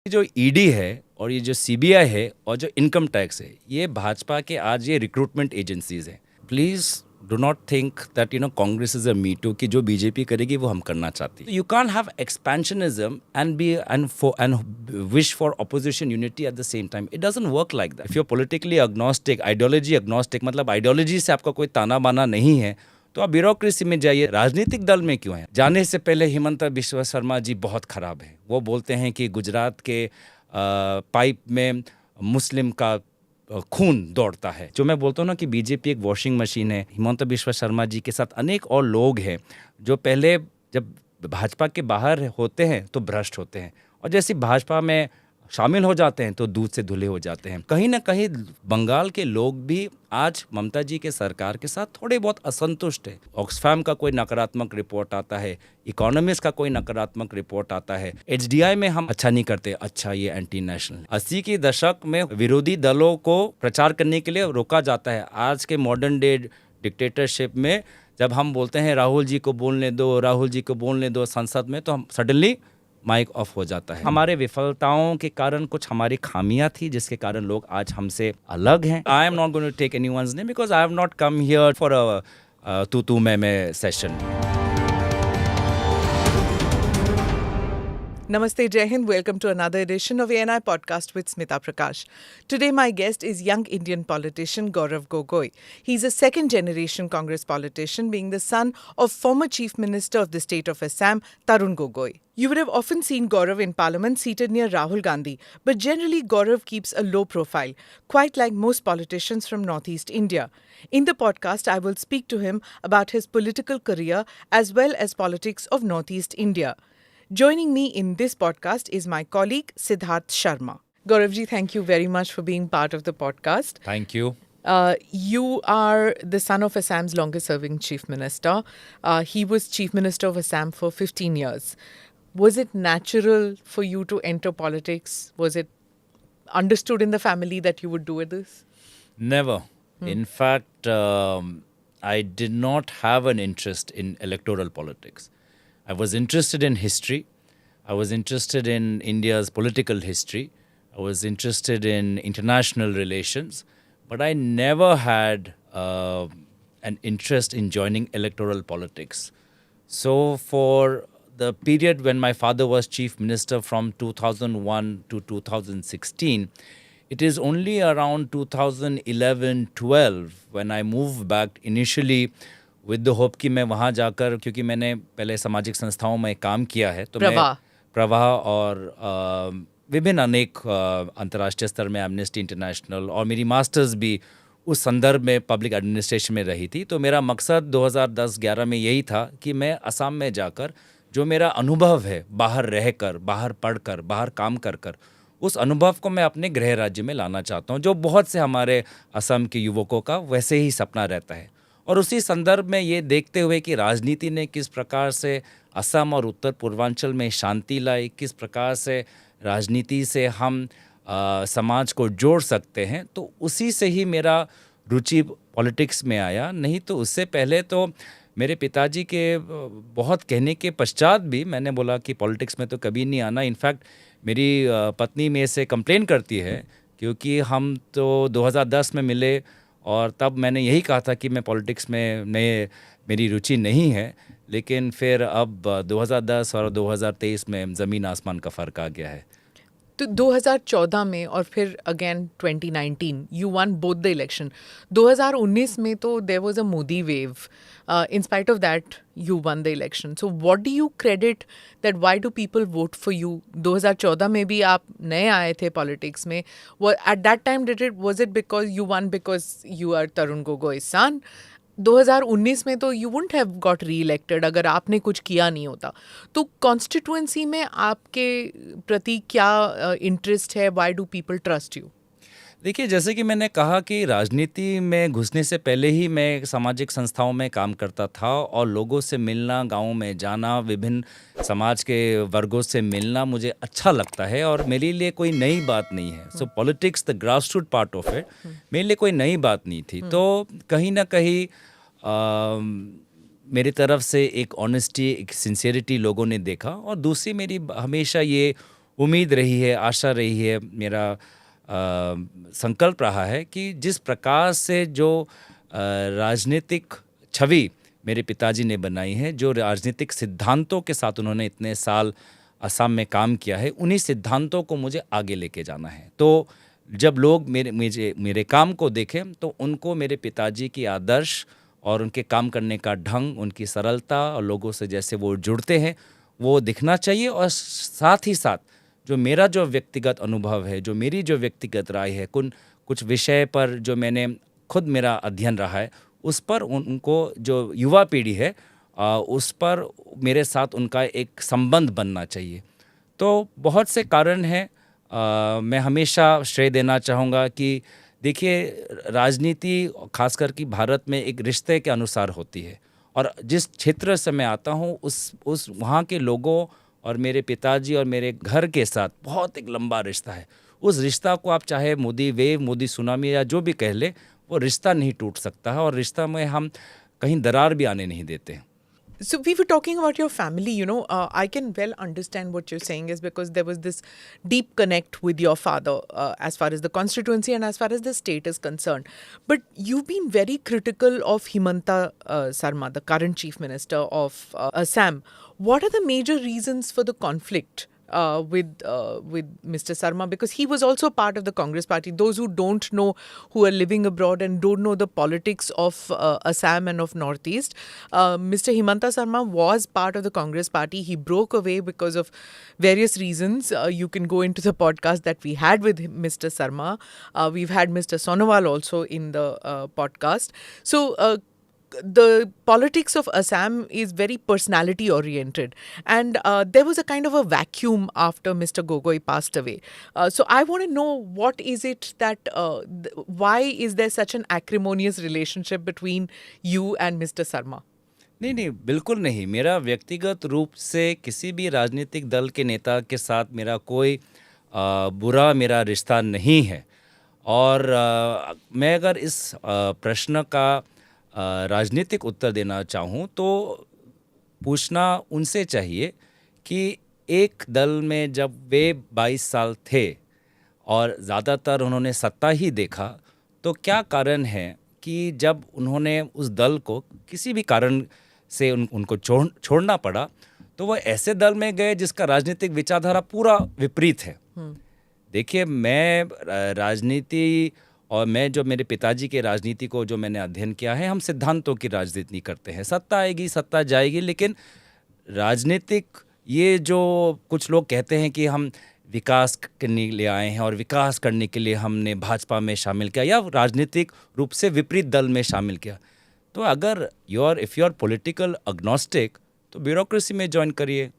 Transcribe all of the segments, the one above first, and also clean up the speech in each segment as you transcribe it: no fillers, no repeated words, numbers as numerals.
जो ईडी है और ये जो सीबीआई है और जो इनकम टैक्स है, ये भाजपा के आज ये रिक्रूटमेंट एजेंसीज हैं। Please do not think that Congress is a me too कि जो बीजेपी करेगी वो हम करना चाहती है। You can have expansionism and wish for opposition unity at the same time. It doesn't work like that. If you are politically agnostic, ideology agnostic, मतलब ideology से आपका कोई ताना बाना नहीं है, तो आप ब्यूरोक्रेसी में जाइए। राजनीतिक दल में क्यों है? जाने से पहले हिमंता बिश्वा शर्मा जी बहुत खराब है। वो बोलते हैं कि गुजरात के पाइप में मुस्लिम का खून दौड़ता है। जो मैं बोलता हूँ ना कि बीजेपी एक वॉशिंग मशीन है। हिमंता बिश्वा शर्मा जी के साथ अनेक और लोग हैं जो पहले जब भाजपा के बाहर होते हैं तो भ्रष्ट होते हैं, और जैसे भाजपा में शामिल हो जाते हैं तो दूध से धुले हो जाते हैं। कहीं ना कहीं बंगाल के लोग भी आज ममता जी के सरकार के साथ थोड़े बहुत असंतुष्ट है। ऑक्सफैम का कोई नकारात्मक रिपोर्ट आता है, इकोनॉमिस्ट का कोई नकारात्मक रिपोर्ट आता है, एचडीआई में हम अच्छा नहीं करते, अच्छा ये एंटी नेशनल। 80 के दशक में विरोधी दलों को प्रचार करने के लिए रोका जाता है। आज के मॉडर्न डे डिक्टेटरशिप में जब हम बोलते हैं राहुल जी को बोलने दो, राहुल जी को बोलने दो संसद में, तो हम सडनली माइक ऑफ हो जाता है। हमारे विफलताओं के कारण कुछ हमारी खामियां थी जिसके कारण लोग आज हमसे अलग हैं। I am not going to take anyone's name because I have not come here for a तू मैं session. Namaste, Jai Hind. Welcome to another edition of ANI Podcast with Smita Prakash. Today, my guest is young Indian politician Gaurav Gogoi. He's a second-generation Congress politician, being the son of former Chief Minister of the state of Assam, Tarun Gogoi. You would have often seen Gaurav in Parliament seated near Rahul Gandhi, but generally Gaurav keeps a low profile, quite like most politicians from Northeast India. In the podcast, I will speak to him about his political career as well as politics of Northeast India. Joining me in this podcast is my colleague Siddharth Sharma. Gauravji, thank you very much for being part of the podcast. Thank you. You are the son of Assam's longest serving Chief Minister. He was Chief Minister of Assam for 15 years. Was it natural for you to enter politics? Was it understood in the family that you would do this? Never. In fact, I did not have an interest in electoral politics. I was interested in history. I was interested in India's political history. I was interested in international relations. But I never had an interest in joining electoral politics. So for the period when my father was chief minister from 2001 to 2016, it is only around 2011-12 when I moved back initially with the hope कि मैं वहाँ जाकर, क्योंकि मैंने पहले सामाजिक संस्थाओं में काम किया है, तो मैं प्रवाह और विभिन्न अनेक अंतर्राष्ट्रीय स्तर में एमनेस्टी इंटरनेशनल, और मेरी मास्टर्स भी उस संदर्भ में पब्लिक एडमिनिस्ट्रेशन में रही थी। तो मेरा मकसद 2010-11 में यही था कि मैं असम में जाकर जो मेरा अनुभव है, बाहर रहकर, बाहर पढ़कर, बाहर काम कर कर, उस अनुभव को मैं अपने गृह राज्य में लाना चाहता हूँ, जो बहुत से हमारे असम के युवकों का वैसे ही सपना रहता है। और उसी संदर्भ में ये देखते हुए कि राजनीति ने किस प्रकार से असम और उत्तर पूर्वांचल में शांति लाई, किस प्रकार से राजनीति से हम समाज को जोड़ सकते हैं, तो उसी से ही मेरा रुचि पॉलिटिक्स में आया। नहीं तो उससे पहले तो मेरे पिताजी के बहुत कहने के पश्चात भी मैंने बोला कि पॉलिटिक्स में तो कभी नहीं आना। इनफैक्ट मेरी पत्नी मेरे से कंप्लेन करती है, क्योंकि हम तो 2010 में मिले और तब मैंने यही कहा था कि मैं पॉलिटिक्स में मेरी रुचि नहीं है, लेकिन फिर अब 2010 और 2023 में ज़मीन आसमान का फ़र्क आ गया है। तो 2014 में और फिर again 2019 you won both the election. 2019 में तो there was a Modi wave, in spite of that you won the election. So what do you credit that why do people vote for you? 2014 में भी आप नए आए थे पॉलिटिक्स में। At that time was it because you won because you are Tarun Gogoi son? 2019 में तो you wouldn't have got री इलेक्टेड अगर आपने कुछ किया नहीं होता। तो कॉन्स्टिट्यूएंसी में आपके प्रति क्या इंटरेस्ट है? Why do people trust you? देखिए, जैसे कि मैंने कहा कि राजनीति में घुसने से पहले ही मैं सामाजिक संस्थाओं में काम करता था, और लोगों से मिलना, गाँव में जाना, विभिन्न समाज के वर्गों से मिलना मुझे अच्छा लगता है, और मेरे लिए कोई नई बात नहीं है। So politics, the grass root part of it, मेरे लिए कोई नई बात नहीं थी। तो कहीं ना कहीं मेरी तरफ से एक ऑनेस्टी, एक सिंसियरिटी लोगों ने देखा, और दूसरी मेरी हमेशा ये उम्मीद रही है, आशा रही है, मेरा संकल्प रहा है कि जिस प्रकार से जो राजनीतिक छवि मेरे पिताजी ने बनाई है, जो राजनीतिक सिद्धांतों के साथ उन्होंने इतने साल असम में काम किया है, उन्हीं सिद्धांतों को मुझे आगे लेके जाना है। तो जब लोग मेरे काम को देखें तो उनको मेरे पिताजी की आदर्श और उनके काम करने का ढंग, उनकी सरलता और लोगों से जैसे वो जुड़ते हैं वो दिखना चाहिए। और साथ ही साथ जो व्यक्तिगत अनुभव है, जो मेरी जो व्यक्तिगत राय है, कुछ विषय पर जो मैंने खुद मेरा अध्ययन रहा है, उस पर उनको जो युवा पीढ़ी है उस पर मेरे साथ उनका एक संबंध बनना चाहिए। तो बहुत से कारण हैं। मैं हमेशा श्रेय देना चाहूँगा कि देखिए, राजनीति खासकर कि भारत में एक रिश्ते के अनुसार होती है, और जिस क्षेत्र से मैं आता हूँ उस वहाँ के लोगों और मेरे पिताजी और मेरे घर के साथ बहुत एक लंबा रिश्ता है। उस रिश्ता को आप चाहे मोदी वेव, मोदी सुनामी या जो भी कह ले, वो रिश्ता नहीं टूट सकता है, और रिश्ता में हम कहीं दरार भी आने नहीं देते। So we were talking about your family, I can well understand what you're saying is because there was this deep connect with your father as far as the constituency and as far as the state is concerned. But you've been very critical of Himanta Sarma, the current chief minister of Assam. What are the major reasons for the conflict with Mr. Sarma? Because he was also part of the Congress party. Those who don't know, who are living abroad and don't know the politics of Assam and of Northeast, Mr. Himanta Sarma was part of the Congress party. He broke away because of various reasons. You can go into the podcast that we had with Mr. Sarma. We've had Mr. Sonowal also in the podcast. So the politics of Assam is very personality oriented, and there was a kind of a vacuum after Mr. Gogoi passed away. So I want to know, what is it that why is there such an acrimonious relationship between you and Mr. Sarma? नहीं, बिल्कुल नहीं। मेरा व्यक्तिगत रूप से किसी भी राजनीतिक दल के नेता के साथ मेरा कोई बुरा मेरा रिश्ता नहीं है। और मैं अगर इस प्रश्न का राजनीतिक उत्तर देना चाहूँ तो पूछना उनसे चाहिए कि एक दल में जब वे 22 साल थे और ज़्यादातर उन्होंने सत्ता ही देखा, तो क्या कारण है कि जब उन्होंने उस दल को किसी भी कारण से उनको छोड़ना पड़ा, तो वो ऐसे दल में गए जिसका राजनीतिक विचारधारा पूरा विपरीत है। देखिए, मैं राजनीति और मैं जो मेरे पिताजी के राजनीति को जो मैंने अध्ययन किया है, हम सिद्धांतों की राजनीति करते हैं। सत्ता आएगी, सत्ता जाएगी, लेकिन राजनीतिक ये जो कुछ लोग कहते हैं कि हम विकास करने के लिए आए हैं और विकास करने के लिए हमने भाजपा में शामिल किया या राजनीतिक रूप से विपरीत दल में शामिल किया, तो अगर if you are political agnostic तो ब्यूरोक्रेसी में ज्वाइन करिए।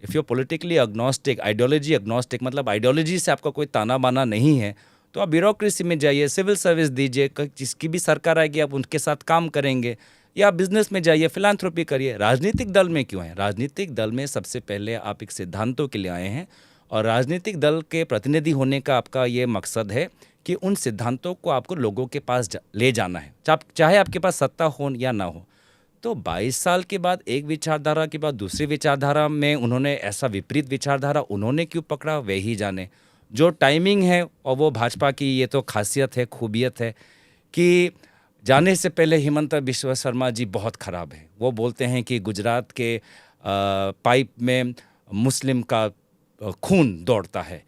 If you are politically agnostic, ideology agnostic, मतलब आइडियोलॉजी से आपका कोई ताना बाना नहीं है, तो आप ब्यूरोक्रेसी में जाइए, सिविल सर्विस दीजिए, जिसकी भी सरकार आएगी आप उनके साथ काम करेंगे, या बिजनेस में जाइए, फिलांथ्रोपी करिए। राजनीतिक दल में क्यों हैं? राजनीतिक दल में सबसे पहले आप एक सिद्धांतों के लिए आए हैं, और राजनीतिक दल के प्रतिनिधि होने का आपका ये मकसद है कि उन सिद्धांतों को आपको लोगों के पास ले जाना है, चाहे आपके पास सत्ता हो या ना हो। तो 22 साल के बाद एक विचारधारा के बाद दूसरी विचारधारा में उन्होंने ऐसा विपरीत विचारधारा उन्होंने क्यों पकड़ा, वे ही जाने। जो टाइमिंग है, और वो भाजपा की ये तो खासियत है, खूबियत है कि जाने से पहले हिमंता बिस्वा शर्मा जी बहुत ख़राब है। वो बोलते हैं कि गुजरात के पाइप में मुस्लिम का खून दौड़ता है।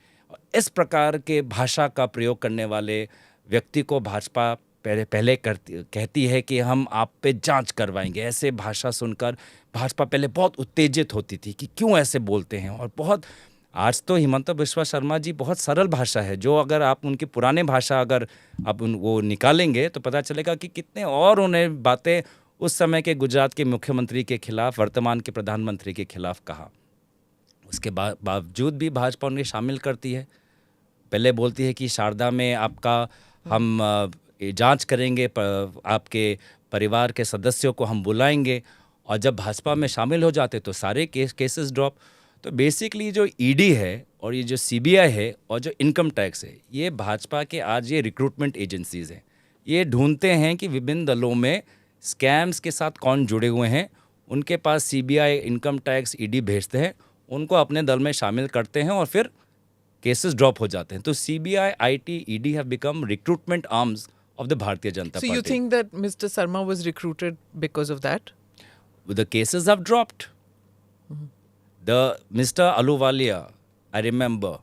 इस प्रकार के भाषा का प्रयोग करने वाले व्यक्ति को भाजपा पहले कहती है कि हम आप पे जांच करवाएंगे। ऐसे भाषा सुनकर भाजपा पहले बहुत उत्तेजित होती थी कि क्यों ऐसे बोलते हैं, और बहुत आज तो हिमंता बिस्वा शर्मा जी बहुत सरल भाषा है, जो अगर आप उनकी पुराने भाषा अगर आप वो निकालेंगे तो पता चलेगा कि कितने और उन्हें बातें उस समय के गुजरात के मुख्यमंत्री के खिलाफ, वर्तमान के प्रधानमंत्री के खिलाफ कहा। उसके बावजूद भी भाजपा उन्हें शामिल करती है। पहले बोलती है कि शारदा में आपका हम जांच करेंगे, आपके परिवार के सदस्यों को हम बुलाएंगे, और जब भाजपा में शामिल हो जाते तो सारे केसेस ड्रॉप। तो बेसिकली जो ईडी है और ये जो सीबीआई है और जो इनकम टैक्स है, ये भाजपा के आज ये रिक्रूटमेंट एजेंसीज़ हैं। ये ढूंढते हैं कि विभिन्न दलों में स्कैम्स के साथ कौन जुड़े हुए हैं, उनके पास सीबीआई, इनकम टैक्स, ईडी भेजते हैं, उनको अपने दल में शामिल करते हैं और फिर केसेस ड्रॉप हो जाते हैं. तो CBI, IT, ED have become recruitment arms of the Bharatiya Janata So Party. you think that Mr. Sarma was recruited because of that? The cases have dropped. The Mr. Aluwalia, I remember,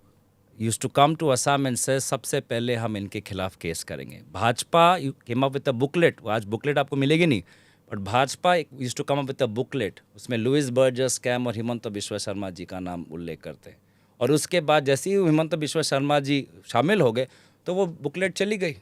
used to come to Assam and say सबसे पहले हम इनके खिलाफ case करेंगे. Bhajpa came up with a booklet. आज booklet आपको मिलेगी नहीं, but Bhajpa used to come up with a booklet. उसमें लुइस बर्जर स्कैम और हिमंत बिश्वा शर्मा जी का नाम उल्लेख करते हैं. और उसके बाद जैसे ही हिमंत बिश्वा शर्मा जी शामिल हो गए तो वो बुकलेट चली गई,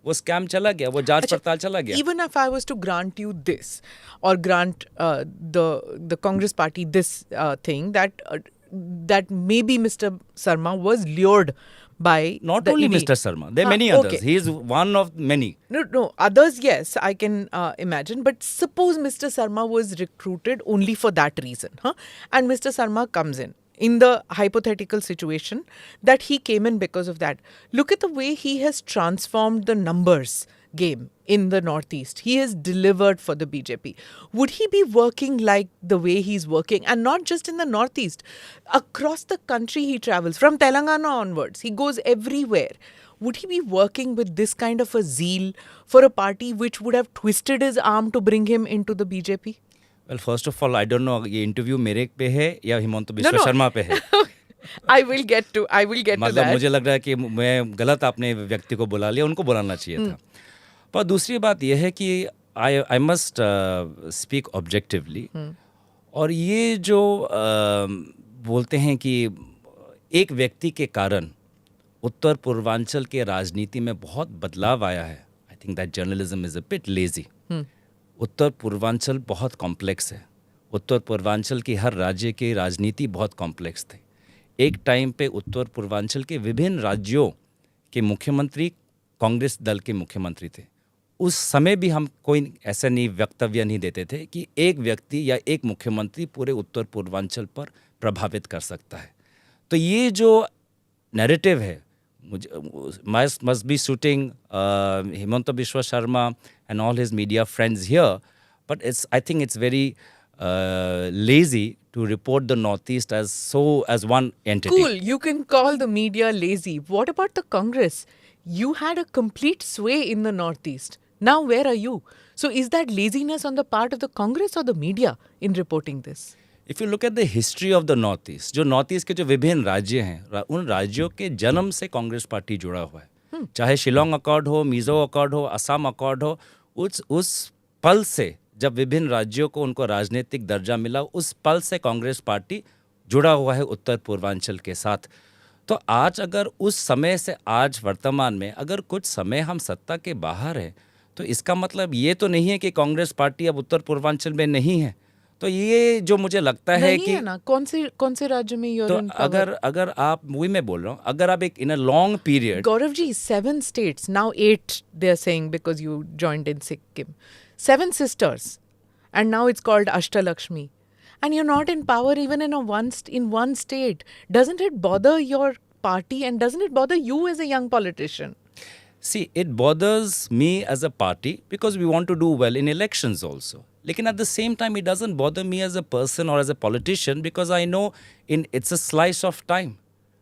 वो स्कैम चला गया, वो जांच पड़ताल चला गया. Even if I was to grant you this, or grant the Congress party this thing, that maybe Mr. Sarma was lured by Not the only ED. Mr. Sarma, there are many Okay. others. He is one of many. No, others, yes, I can imagine. But suppose Mr. Sarma was recruited only for that reason, and Mr. Sarma comes in the hypothetical situation that he came in because of that. Look at the way he has transformed the numbers game in the Northeast. He has delivered for the BJP. Would he be working like the way he's working? And not just in the Northeast. Across the country he travels. From Telangana onwards. He goes everywhere. Would he be working with this kind of a zeal for a party which would have twisted his arm to bring him into the BJP? Well, first of all, I don't know ये interview मेरे पे है या हिमंत बिश्वा शर्मा पे है. I will get to मतलब that. मुझे लग रहा है कि मैं गलत आपने व्यक्ति को बुला लिया, उनको बुलाना चाहिए था. पर दूसरी बात यह है कि आई मस्ट स्पीक ऑब्जेक्टिवली. और ये जो बोलते हैं कि एक व्यक्ति के कारण उत्तर पूर्वांचल के राजनीति में बहुत बदलाव आया है. I think that journalism is a bit lazy. उत्तर पूर्वांचल बहुत कॉम्प्लेक्स है. उत्तर पूर्वांचल की हर राज्य की राजनीति बहुत कॉम्प्लेक्स थी. एक टाइम पे उत्तर पूर्वांचल के विभिन्न राज्यों के मुख्यमंत्री कांग्रेस दल के मुख्यमंत्री थे. उस समय भी हम कोई ऐसा नहीं वक्तव्य नहीं देते थे कि एक व्यक्ति या एक मुख्यमंत्री पूरे उत्तर पूर्वांचल पर प्रभावित कर सकता है. तो ये जो नैरेटिव है, मुझे must be suiting Himanta Biswa Sharma and all his media friends here, but I think it's very lazy to report the Northeast as one entity. Cool, you can call the media lazy. What about the Congress? You had a complete sway in the Northeast. Now where are you? So is that laziness on the part of the Congress or the media in reporting this? If you look at the history of the Northeast, जो Northeast के जो विभिन्न राज्य हैं, उन राज्यों के जन्म से कांग्रेस पार्टी जुड़ा हुआ है. चाहे शिलोंग अकॉर्ड हो, मिजो अकॉर्ड हो, असम अकॉर्ड हो, उस पल से जब विभिन्न राज्यों को उनको राजनीतिक दर्जा मिला, उस पल से कांग्रेस पार्टी जुड़ा हुआ है उत्तर पूर्वांचल के साथ. तो आज अगर उस समय से आज वर्तमान में अगर कुछ समय हम सत्ता के बाहर हैं, तो इसका मतलब ये तो नहीं है कि कांग्रेस पार्टी अब उत्तर पूर्वांचल में नहीं है. तो ये जो मुझे लगता है कि ना कौन से राज्य में you're तो in power? अगर आप वही मैं बोल रहा हूँ, अगर आप एक in a long period. Gaurav ji, 7 states, now 8 they're saying because you joined in Sikkim. 7 sisters, and now it's called Ashtalakshmi. And you're not in power even in one state. Doesn't it bother your party and doesn't it bother you as a young politician? See, it bothers me as a party because we want to do well in elections also. लेकिन at the same time, it doesn't bother me as a person or as a politician because I know it's a slice of time.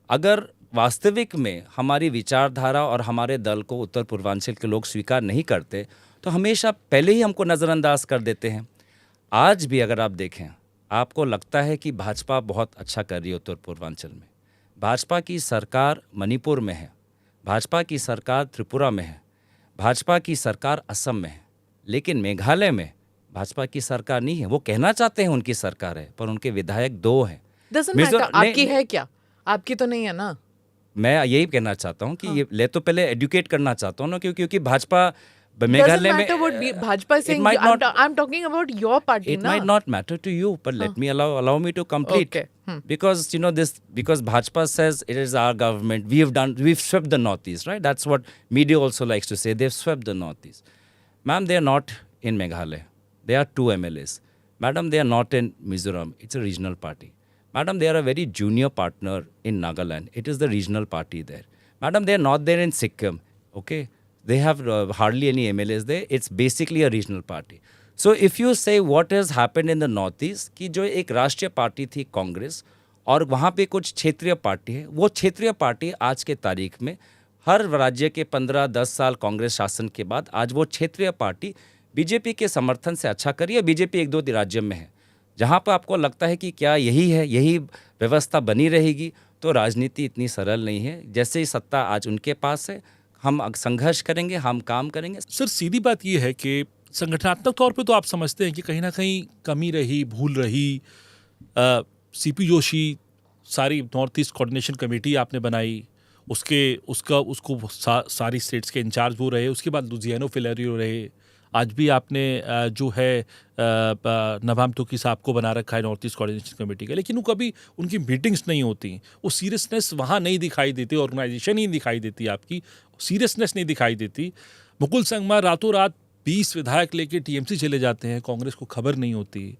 अगर वास्तविक में हमारी विचारधारा और हमारे दल को उत्तर पूर्वांचल के लोग स्वीकार नहीं करते, तो हमेशा पहले ही हमको नज़रअंदाज कर देते हैं. आज भी अगर आप देखें, आपको लगता है कि भाजपा बहुत अच्छा कर रही है उत्तर पूर्वांचल में. भाजपा की सरकार मणिपुर में है, भाजपा की सरकार त्रिपुरा में है, भाजपा की सरकार असम में है, लेकिन मेघालय में भाजपा की सरकार नहीं है. वो कहना चाहते हैं उनकी सरकार है, पर उनके विधायक 2 हैं. Doesn't matter. आपकी है क्या? आपकी तो नहीं है ना. मैं यही कहना चाहता हूँ कि ये ले तो पहले एडुकेट करना चाहता हूँ ना, क्योंकि भाजपा मेघालय में Bhajpa saying I'm talking about your party. It might not matter to you, but let me allow me to complete. Okay. Because because Bhajpa says it is our government, we've swept the Northeast, right? That's what media also likes to say. They've swept the Northeast. Ma'am, they are not in Meghalaya. They are 2 MLAs. Madam, they are not in Mizoram. It's a regional party. Madam, they are a very junior partner in Nagaland. It is the regional party there. Madam, they are not there in Sikkim. Okay? They have hardly any MLAs there. It's basically a regional party. So if you say what has happened in the Northeast, कि जो एक राष्ट्रीय party थी कांग्रेस और वहाँ पे कुछ क्षेत्रीय पार्टी है, वो क्षेत्रीय पार्टी आज के तारीख में हर राज्य के 15-10 साल कांग्रेस शासन के बाद आज वो क्षेत्रीय पार्टी बीजेपी के समर्थन से अच्छा करी है। बीजेपी 1-2 राज्य में है जहाँ पर आपको लगता है कि क्या यही है, यही व्यवस्था बनी रहेगी, तो राजनीति इतनी सरल नहीं है। जैसे ही सत्ता आज उनके पास है, हम संघर्ष करेंगे, हम काम करेंगे। सर सीधी बात यह है कि संगठनात्मक तौर पे तो आप समझते हैं कि कहीं ना कहीं कमी रही, भूल रही। सीपी जोशी सारी नॉर्थ ईस्ट कोऑर्डिनेशन कमेटी आपने बनाई, उसको सारी स्टेट्स के इंचार्ज वो रहे, उसके बाद लुजियानो फिलेरियो रहे, आज भी आपने जो है नभाम तुकी साहब को बना रखा है नॉर्थ ईस्ट कोऑर्डिनेशन कमेटी का, लेकिन वो कभी उनकी मीटिंग्स नहीं होती, वो सीरियसनेस वहाँ नहीं दिखाई देती, ऑर्गेनाइजेशन ही दिखाई देती, आपकी सीरियसनेस नहीं दिखाई देती। मुकुल संगमा रातों रात 20 विधायक लेके टीएमसी चले जाते हैं, कांग्रेस को खबर नहीं होती।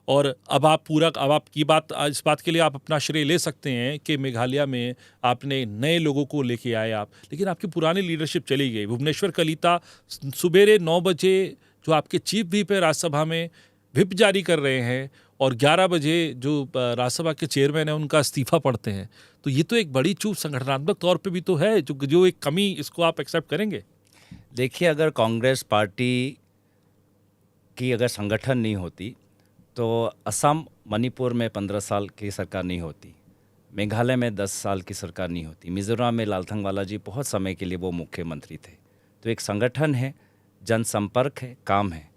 और अब आपकी बात, इस बात के लिए आप अपना श्रेय ले सकते हैं कि मेघालय में आपने नए लोगों को लेके आए आप, लेकिन आपकी पुरानी लीडरशिप चली गई। भुवनेश्वर कलिता सुबेरे 9 बजे जो आपके चीफ व्हिप है राज्यसभा में, व्हिप जारी कर रहे हैं, और 11 बजे जो राज्यसभा के चेयरमैन हैं उनका इस्तीफा पढ़ते हैं। तो ये तो एक बड़ी चूक संगठनात्मक तौर पे भी तो है, जो एक कमी, इसको आप एक्सेप्ट करेंगे? देखिए, अगर कांग्रेस पार्टी की अगर संगठन नहीं होती तो असम मणिपुर में 15 साल की सरकार नहीं होती, मेघालय में 10 साल की सरकार नहीं होती, मिज़ोरम में लालथनवाला जी बहुत समय के लिए वो मुख्यमंत्री थे। तो एक संगठन है, जनसंपर्क है, काम है।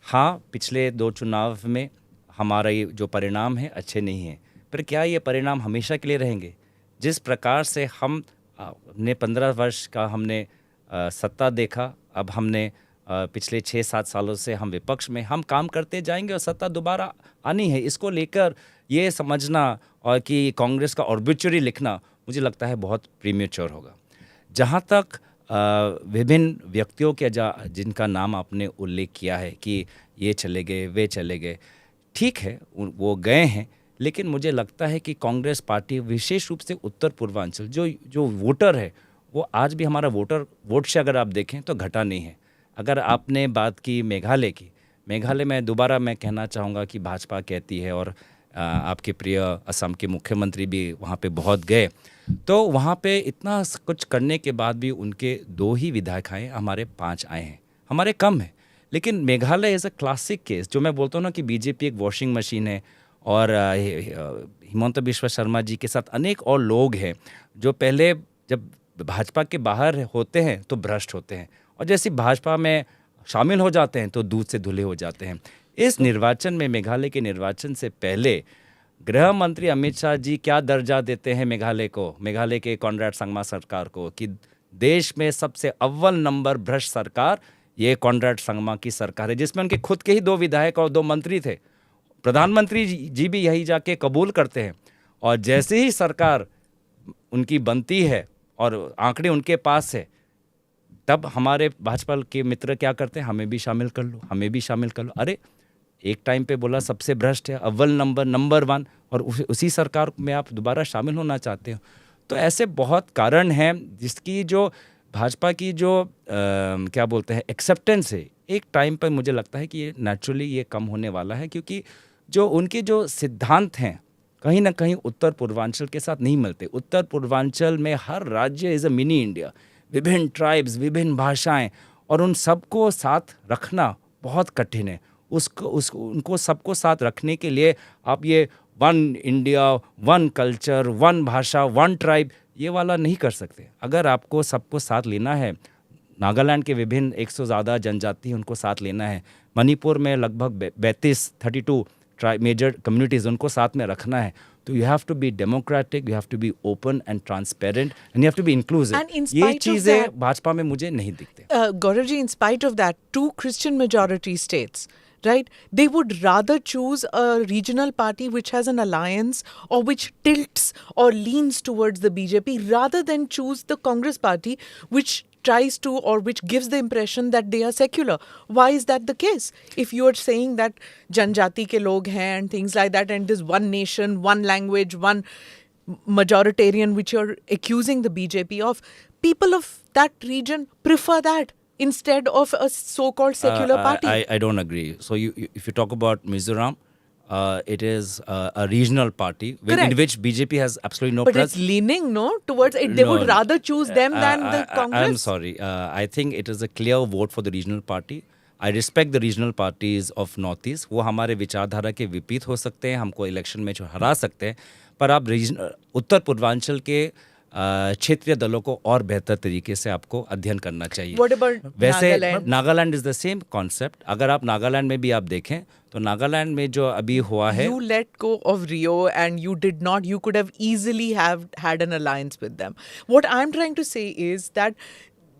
हाँ, पिछले 2 चुनाव में हमारा ये जो परिणाम है अच्छे नहीं हैं, पर क्या ये परिणाम हमेशा के लिए रहेंगे? जिस प्रकार से हमने 15 वर्ष का हमने सत्ता देखा, अब हमने पिछले 6-7 सालों से हम विपक्ष में हम काम करते जाएंगे और सत्ता दोबारा आनी है। इसको लेकर ये समझना और कि कांग्रेस का ऑब्ituary लिखना मुझे लगता है बहुत प्रीमेच्योर होगा। जहाँ तक विभिन्न व्यक्तियों के जिनका नाम आपने उल्लेख किया है कि ये चले गए, वे चले गए, ठीक है, वो गए हैं, लेकिन मुझे लगता है कि कांग्रेस पार्टी विशेष रूप से उत्तर पूर्वांचल जो वोटर है, वो आज भी हमारा वोट से अगर आप देखें तो घटा नहीं है। अगर आपने बात की मेघालय की, मेघालय में दोबारा मैं कहना चाहूँगा कि भाजपा कहती है, और आपके प्रिय असम के मुख्यमंत्री भी वहाँ पे बहुत गए, तो वहाँ पे इतना कुछ करने के बाद भी उनके 2 ही विधायक आए, हमारे 5 आए हैं, हमारे कम है। लेकिन Meghalaya is a classic case, जो मैं बोलता हूँ ना कि बीजेपी एक वॉशिंग मशीन है, और हिमंता बिश्वा शर्मा जी के साथ अनेक और लोग हैं जो पहले जब भाजपा के बाहर होते हैं तो भ्रष्ट होते हैं, और जैसे भाजपा में शामिल हो जाते हैं तो दूध से धुले हो जाते हैं। इस निर्वाचन में, मेघालय के निर्वाचन से पहले गृह मंत्री अमित शाह जी क्या दर्जा देते हैं मेघालय को, मेघालय के कॉनराड संगमा सरकार को, कि देश में सबसे अव्वल नंबर भ्रष्ट सरकार ये कॉनराड संगमा की सरकार है, जिसमें उनके खुद के ही 2 विधायक और 2 मंत्री थे। प्रधानमंत्री जी भी यही जाके कबूल करते हैं, और जैसे ही सरकार उनकी बनती है और आंकड़े उनके पास है, तब हमारे भाजपा के मित्र क्या करते हैं, हमें भी शामिल कर लो, हमें भी शामिल कर लो। अरे एक टाइम पे बोला सबसे भ्रष्ट है, अव्वल नंबर 1, और उसी सरकार में आप दोबारा शामिल होना चाहते हो। तो ऐसे बहुत कारण हैं जिसकी जो भाजपा की जो क्या बोलते हैं एक्सेप्टेंस है, एक टाइम पर मुझे लगता है कि ये नेचुरली ये कम होने वाला है, क्योंकि जो उनके जो सिद्धांत हैं कहीं ना कहीं उत्तर पूर्वांचल के साथ नहीं मिलते। उत्तर पूर्वांचल में हर राज्य इज़ अ मिनी इंडिया, विभिन्न ट्राइब्स, विभिन्न भाषाएं, और उन सबको साथ रखना बहुत कठिन है। उनको सबको साथ रखने के लिए आप ये 1 इंडिया, 1 कल्चर, 1 भाषा, 1 ट्राइब, ये वाला नहीं कर सकते। अगर आपको सबको साथ लेना है, नागालैंड के विभिन्न 100 ज़्यादा जनजाति उनको साथ लेना है, मणिपुर में लगभग 32 मेजर कम्युनिटीज़ उनको साथ में रखना है, तो you have to be democratic, you have to be open and transparent, and you have to be inclusive. And in ये spite of चीज़ें that, भाजपा में मुझे नहीं दिखते। Gaurav ji, in spite of that, 2 Christian majority states, right, they would rather choose a regional party which has an alliance or which tilts or leans towards the BJP rather than choose the Congress party which tries to or which gives the impression that they are secular. Why is that the case? If you are saying that Janjati ke log hain and things like that, and this one nation, one language, one majoritarian which you're accusing the BJP of, people of that region prefer that instead of a so-called secular party. I don't agree. So if you talk about Mizoram, It is a regional party in Correct. which BJP has absolutely no But it's presence. leaning, no, towards it. They would No, rather choose them than the Congress. I'm sorry. I think it is a clear vote for the regional party. I respect the regional parties of North East. वो हमारे विचारधारा के विपरीत हो सकते हैं, हमको election में जो हरा सकते हैं, पर आप उत्तर पूर्वांचल के क्षेत्रीय दलों को और बेहतर तरीके से आपको अध्ययन करना चाहिए. What about वैसे Nagaland? Nagaland is the same concept. अगर आप नागालैंड में भी आप देखें तो नागालैंड में जो अभी हुआ है, You let go of Rio and you did not. You could have easily have had an alliance with them. What I'm trying to say is that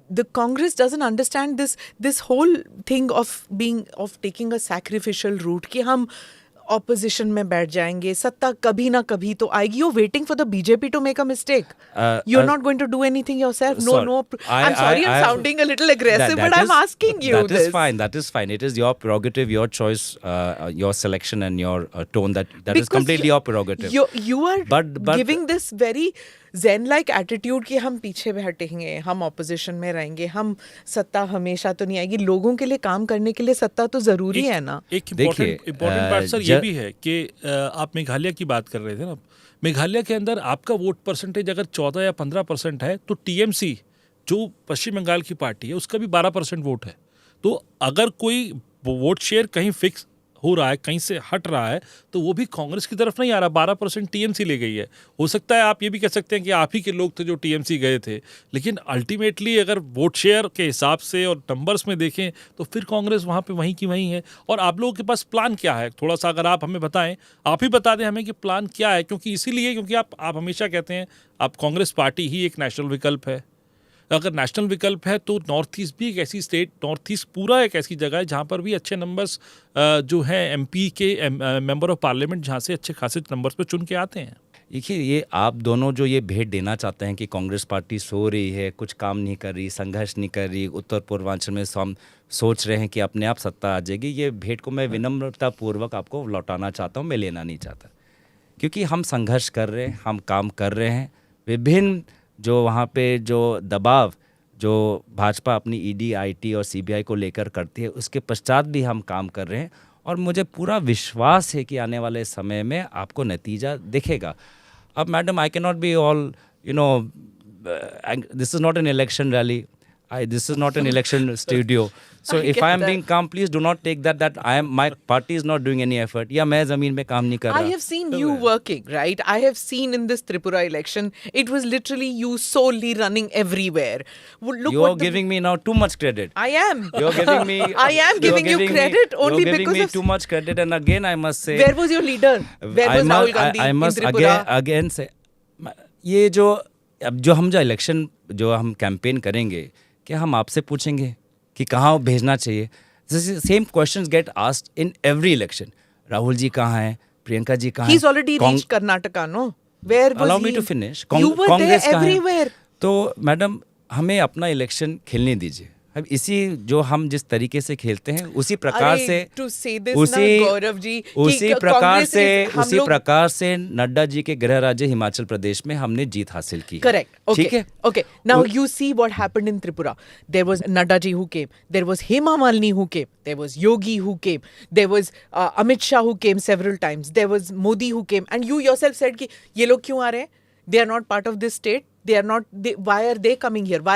the Congress doesn't understand this whole thing of taking a sacrificial route कि हम opposition में बैठ जाएंगे, सत्ता कभी ना कभी तो आएगी. You're waiting for the BJP to make a mistake. You're not going to do anything yourself. No. I'm sorry, I'm sounding a little aggressive, but I'm asking you that this. is fine. That is fine. It is your prerogative, your choice, your selection, and your tone. That is Because completely your prerogative. You are But- giving this very zen-like attitude कि हम पीछे बैठेंगे, हम opposition में रहेंगे, हम सत्ता हमेशा तो नहीं आएगी. लोगों के लिए काम करने के लिए सत्ता तो जरूरी है ना. एक देखिए, इम्पोर्टेंट बात सर ये भी है कि आप मेघालय की बात कर रहे थे ना. मेघालय के अंदर आपका वोट परसेंटेज अगर 14 या 15% है तो टीएमसी जो पश्चिम बंगाल की पार्टी है उसका भी 12% वोट है. तो अगर कोई वोट शेयर कहीं फिक्स हो रहा है, कहीं से हट रहा है, तो वो भी कांग्रेस की तरफ नहीं आ रहा. 12% टीएमसी ले गई है. हो सकता है आप ये भी कह सकते हैं कि आप ही के लोग थे जो टीएमसी गए थे, लेकिन अल्टीमेटली अगर वोट शेयर के हिसाब से और नंबर्स में देखें तो फिर कांग्रेस वहाँ पे वहीं की वहीं है. और आप लोगों के पास प्लान क्या है, थोड़ा सा अगर आप हमें बताएं, आप ही बता दें हमें कि प्लान क्या है. क्योंकि आप हमेशा कहते हैं आप कांग्रेस पार्टी ही एक नेशनल विकल्प है. अगर नेशनल विकल्प है तो नॉर्थ ईस्ट भी एक ऐसी स्टेट, नॉर्थ ईस्ट पूरा एक ऐसी जगह है जहाँ पर भी अच्छे नंबर्स जो हैं एमपी के मेंबर ऑफ पार्लियामेंट जहाँ से अच्छे खासे नंबर्स पे चुन के आते हैं. देखिए, ये आप दोनों जो ये भेंट देना चाहते हैं कि कांग्रेस पार्टी सो रही है, कुछ काम नहीं कर रही, संघर्ष नहीं कर रही, उत्तर पूर्वांचल में हम सोच रहे हैं कि अपने आप सत्ता आ जाएगी, ये भेंट को मैं विनम्रतापूर्वक आपको लौटाना चाहता हूँ. मैं लेना नहीं चाहता, क्योंकि हम संघर्ष कर रहे हैं, हम काम कर रहे हैं. विभिन्न जो वहाँ पे जो दबाव जो भाजपा अपनी ईडी, आईटी और सीबीआई को लेकर करती है, उसके पश्चात भी हम काम कर रहे हैं. और मुझे पूरा विश्वास है कि आने वाले समय में आपको नतीजा दिखेगा. अब madam, I can not be all this is not an election rally, this is not an election studio. So if I am being calm, please do not take that my party is not doing any effort. या मैं ज़मीन में काम नहीं कर रहा. I have seen you working, right? I have seen in this Tripura election, it was literally you solely running everywhere. Look, You are giving me now too much credit. I am. You're giving me. I am giving you credit only you're giving because me of. too much credit, and again I must say. Where was your leader? Where was Rahul Gandhi I must in Tripura? again say, ये जो अब जो हम election जो हम campaign करेंगे, क्या हम आपसे पूछेंगे कि कहाँ भेजना चाहिए? Same questions get asked in every election. Rahul ji कहाँ हैं? प्रियंका जी कहाँ हैं? He's already reached Karnataka, no? Where was Allow he? me to finish. You were Congress there कहाँ है? everywhere. तो मैडम, हमें अपना इलेक्शन खेलने दीजिए. अब इसी जो हम जिस तरीके से खेलते हैं उसी प्रकार से to say this ना गौरव जी उसी प्रकार से नड्डा जी के गृह राज्य हिमाचल प्रदेश में हमने जीत हासिल की. Correct. Okay. ठीक है. Okay. Now you see what happened in Tripura. There was Nadda ji who came. There was Hema Malini who came. There was Yogi who came. There was Amit Shah who came several times. There was Modi who came. And you yourself said कि ये लोग क्यों आ रहे हैं? They are not part of this state. They are not. Why are they coming here? Why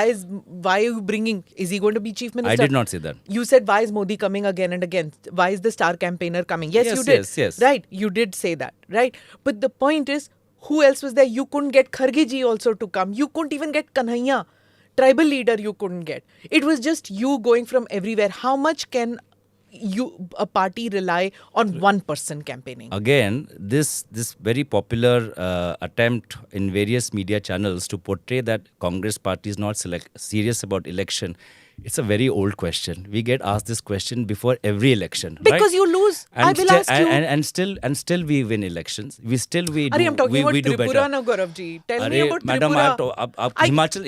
are you bringing? Is he going to be chief minister? I did not say that. You said why is Modi coming again and again? Why is the star campaigner coming? Yes, you did. Yes. Right, you did say that. Right, but the point is, who else was there? You couldn't get Kharge ji also to come. You couldn't even get Kanhaiya, tribal leader. You couldn't get. It was just you going from everywhere. How much can a party rely on one person campaigning? Again, this very popular attempt in various media channels to portray that Congress party is not serious about election. It's a very old question. We get asked this question before every election, because right? you lose. I will ask you. And still we win elections. We I'm talking about do Tripura better. na Gaurav ji. Tell me about madam, Tripura. आप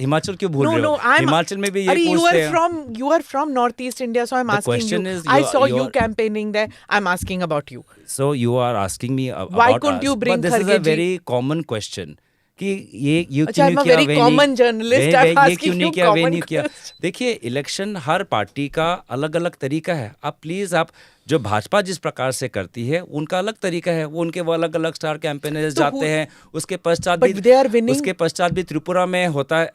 हिमाचल क्यों भूल रहे हो? हिमाचल में भी ये पूछते हैं. You are from Northeast India, so I'm The asking question you. is, I saw you campaigning there. I'm asking about you. So you are asking me about Why couldn't us. you bring But this is a Kharge ji? very common question. कि ये अच्छा, क्यों I'm नहीं a किया, very वे common नहीं, journalist. I'm ये asking क्यों नहीं you किया, वे common नहीं किया। question. देखिए, इलेक्शन हर पार्टी का अलग अलग तरीका है। आप प्लीज, आप जो भाजपा जिस प्रकार से करती है उनका अलग तरीका है, वो उनके वो अलग अलग स्टार कैंपेनर्स तो जाते हैं, उसके पश्चात But they are winning. उसके पश्चात भी त्रिपुरा में होता है,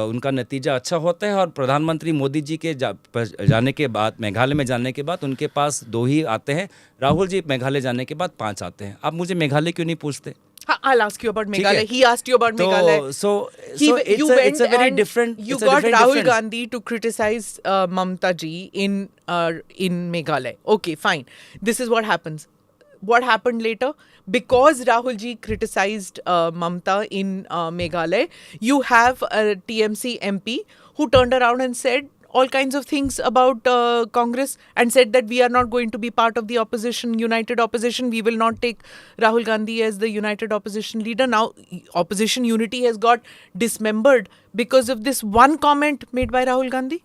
उनका नतीजा अच्छा होता है, और प्रधानमंत्री मोदी जी के जाने के बाद, मेघालय में जाने के बाद उनके पास 2 ही आते हैं, राहुल जी मेघालय जाने के बाद 5 आते हैं। आप मुझे मेघालय क्यों नहीं पूछते? I'll ask you about ठीक Meghalaya. है। He asked you about Meghalaya. So You it's a very went different. You it's a got different Rahul difference. Gandhi to criticize Mamta ji in Meghalaya. Okay, fine. This is what happens. What happened later? Because Rahul ji criticized Mamta in Meghalaya, you have a TMC MP who turned around and said all kinds of things about Congress and said that we are not going to be part of the opposition, united opposition. We will not take Rahul Gandhi as the united opposition leader. Now, opposition unity has got dismembered because of this one comment made by Rahul Gandhi.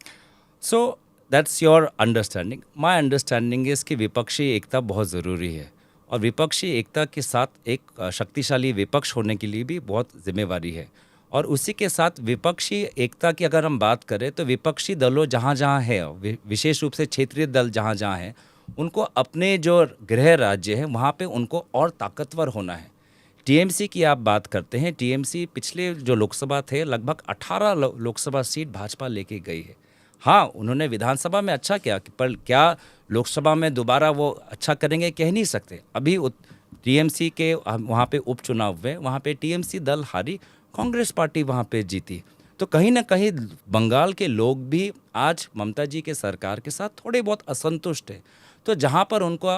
So that's your understanding. My understanding is कि विपक्षी एकता बहुत ज़रूरी है, और विपक्षी एकता के साथ एक शक्तिशाली विपक्ष होने के लिए भी बहुत जिम्मेवारी है। और उसी के साथ विपक्षी एकता की अगर हम बात करें तो विपक्षी दलों जहाँ जहाँ है, विशेष रूप से क्षेत्रीय दल जहाँ जहाँ हैं, उनको अपने जो गृह राज्य है वहाँ पे उनको और ताकतवर होना है। टीएमसी की आप बात करते हैं, टीएमसी पिछले जो लोकसभा थे लगभग 18 लोकसभा सीट भाजपा लेके गई है। हाँ, उन्होंने विधानसभा में अच्छा किया, पर क्या लोकसभा में दोबारा वो अच्छा करेंगे, कह नहीं सकते। अभी टीएमसी के वहाँ पे उपचुनाव हुए, वहाँ पे टीएमसी दल हारी, कांग्रेस पार्टी वहाँ पे जीती। तो कहीं ना कहीं बंगाल के लोग भी आज ममता जी के सरकार के साथ थोड़े बहुत असंतुष्ट है। तो जहाँ पर उनको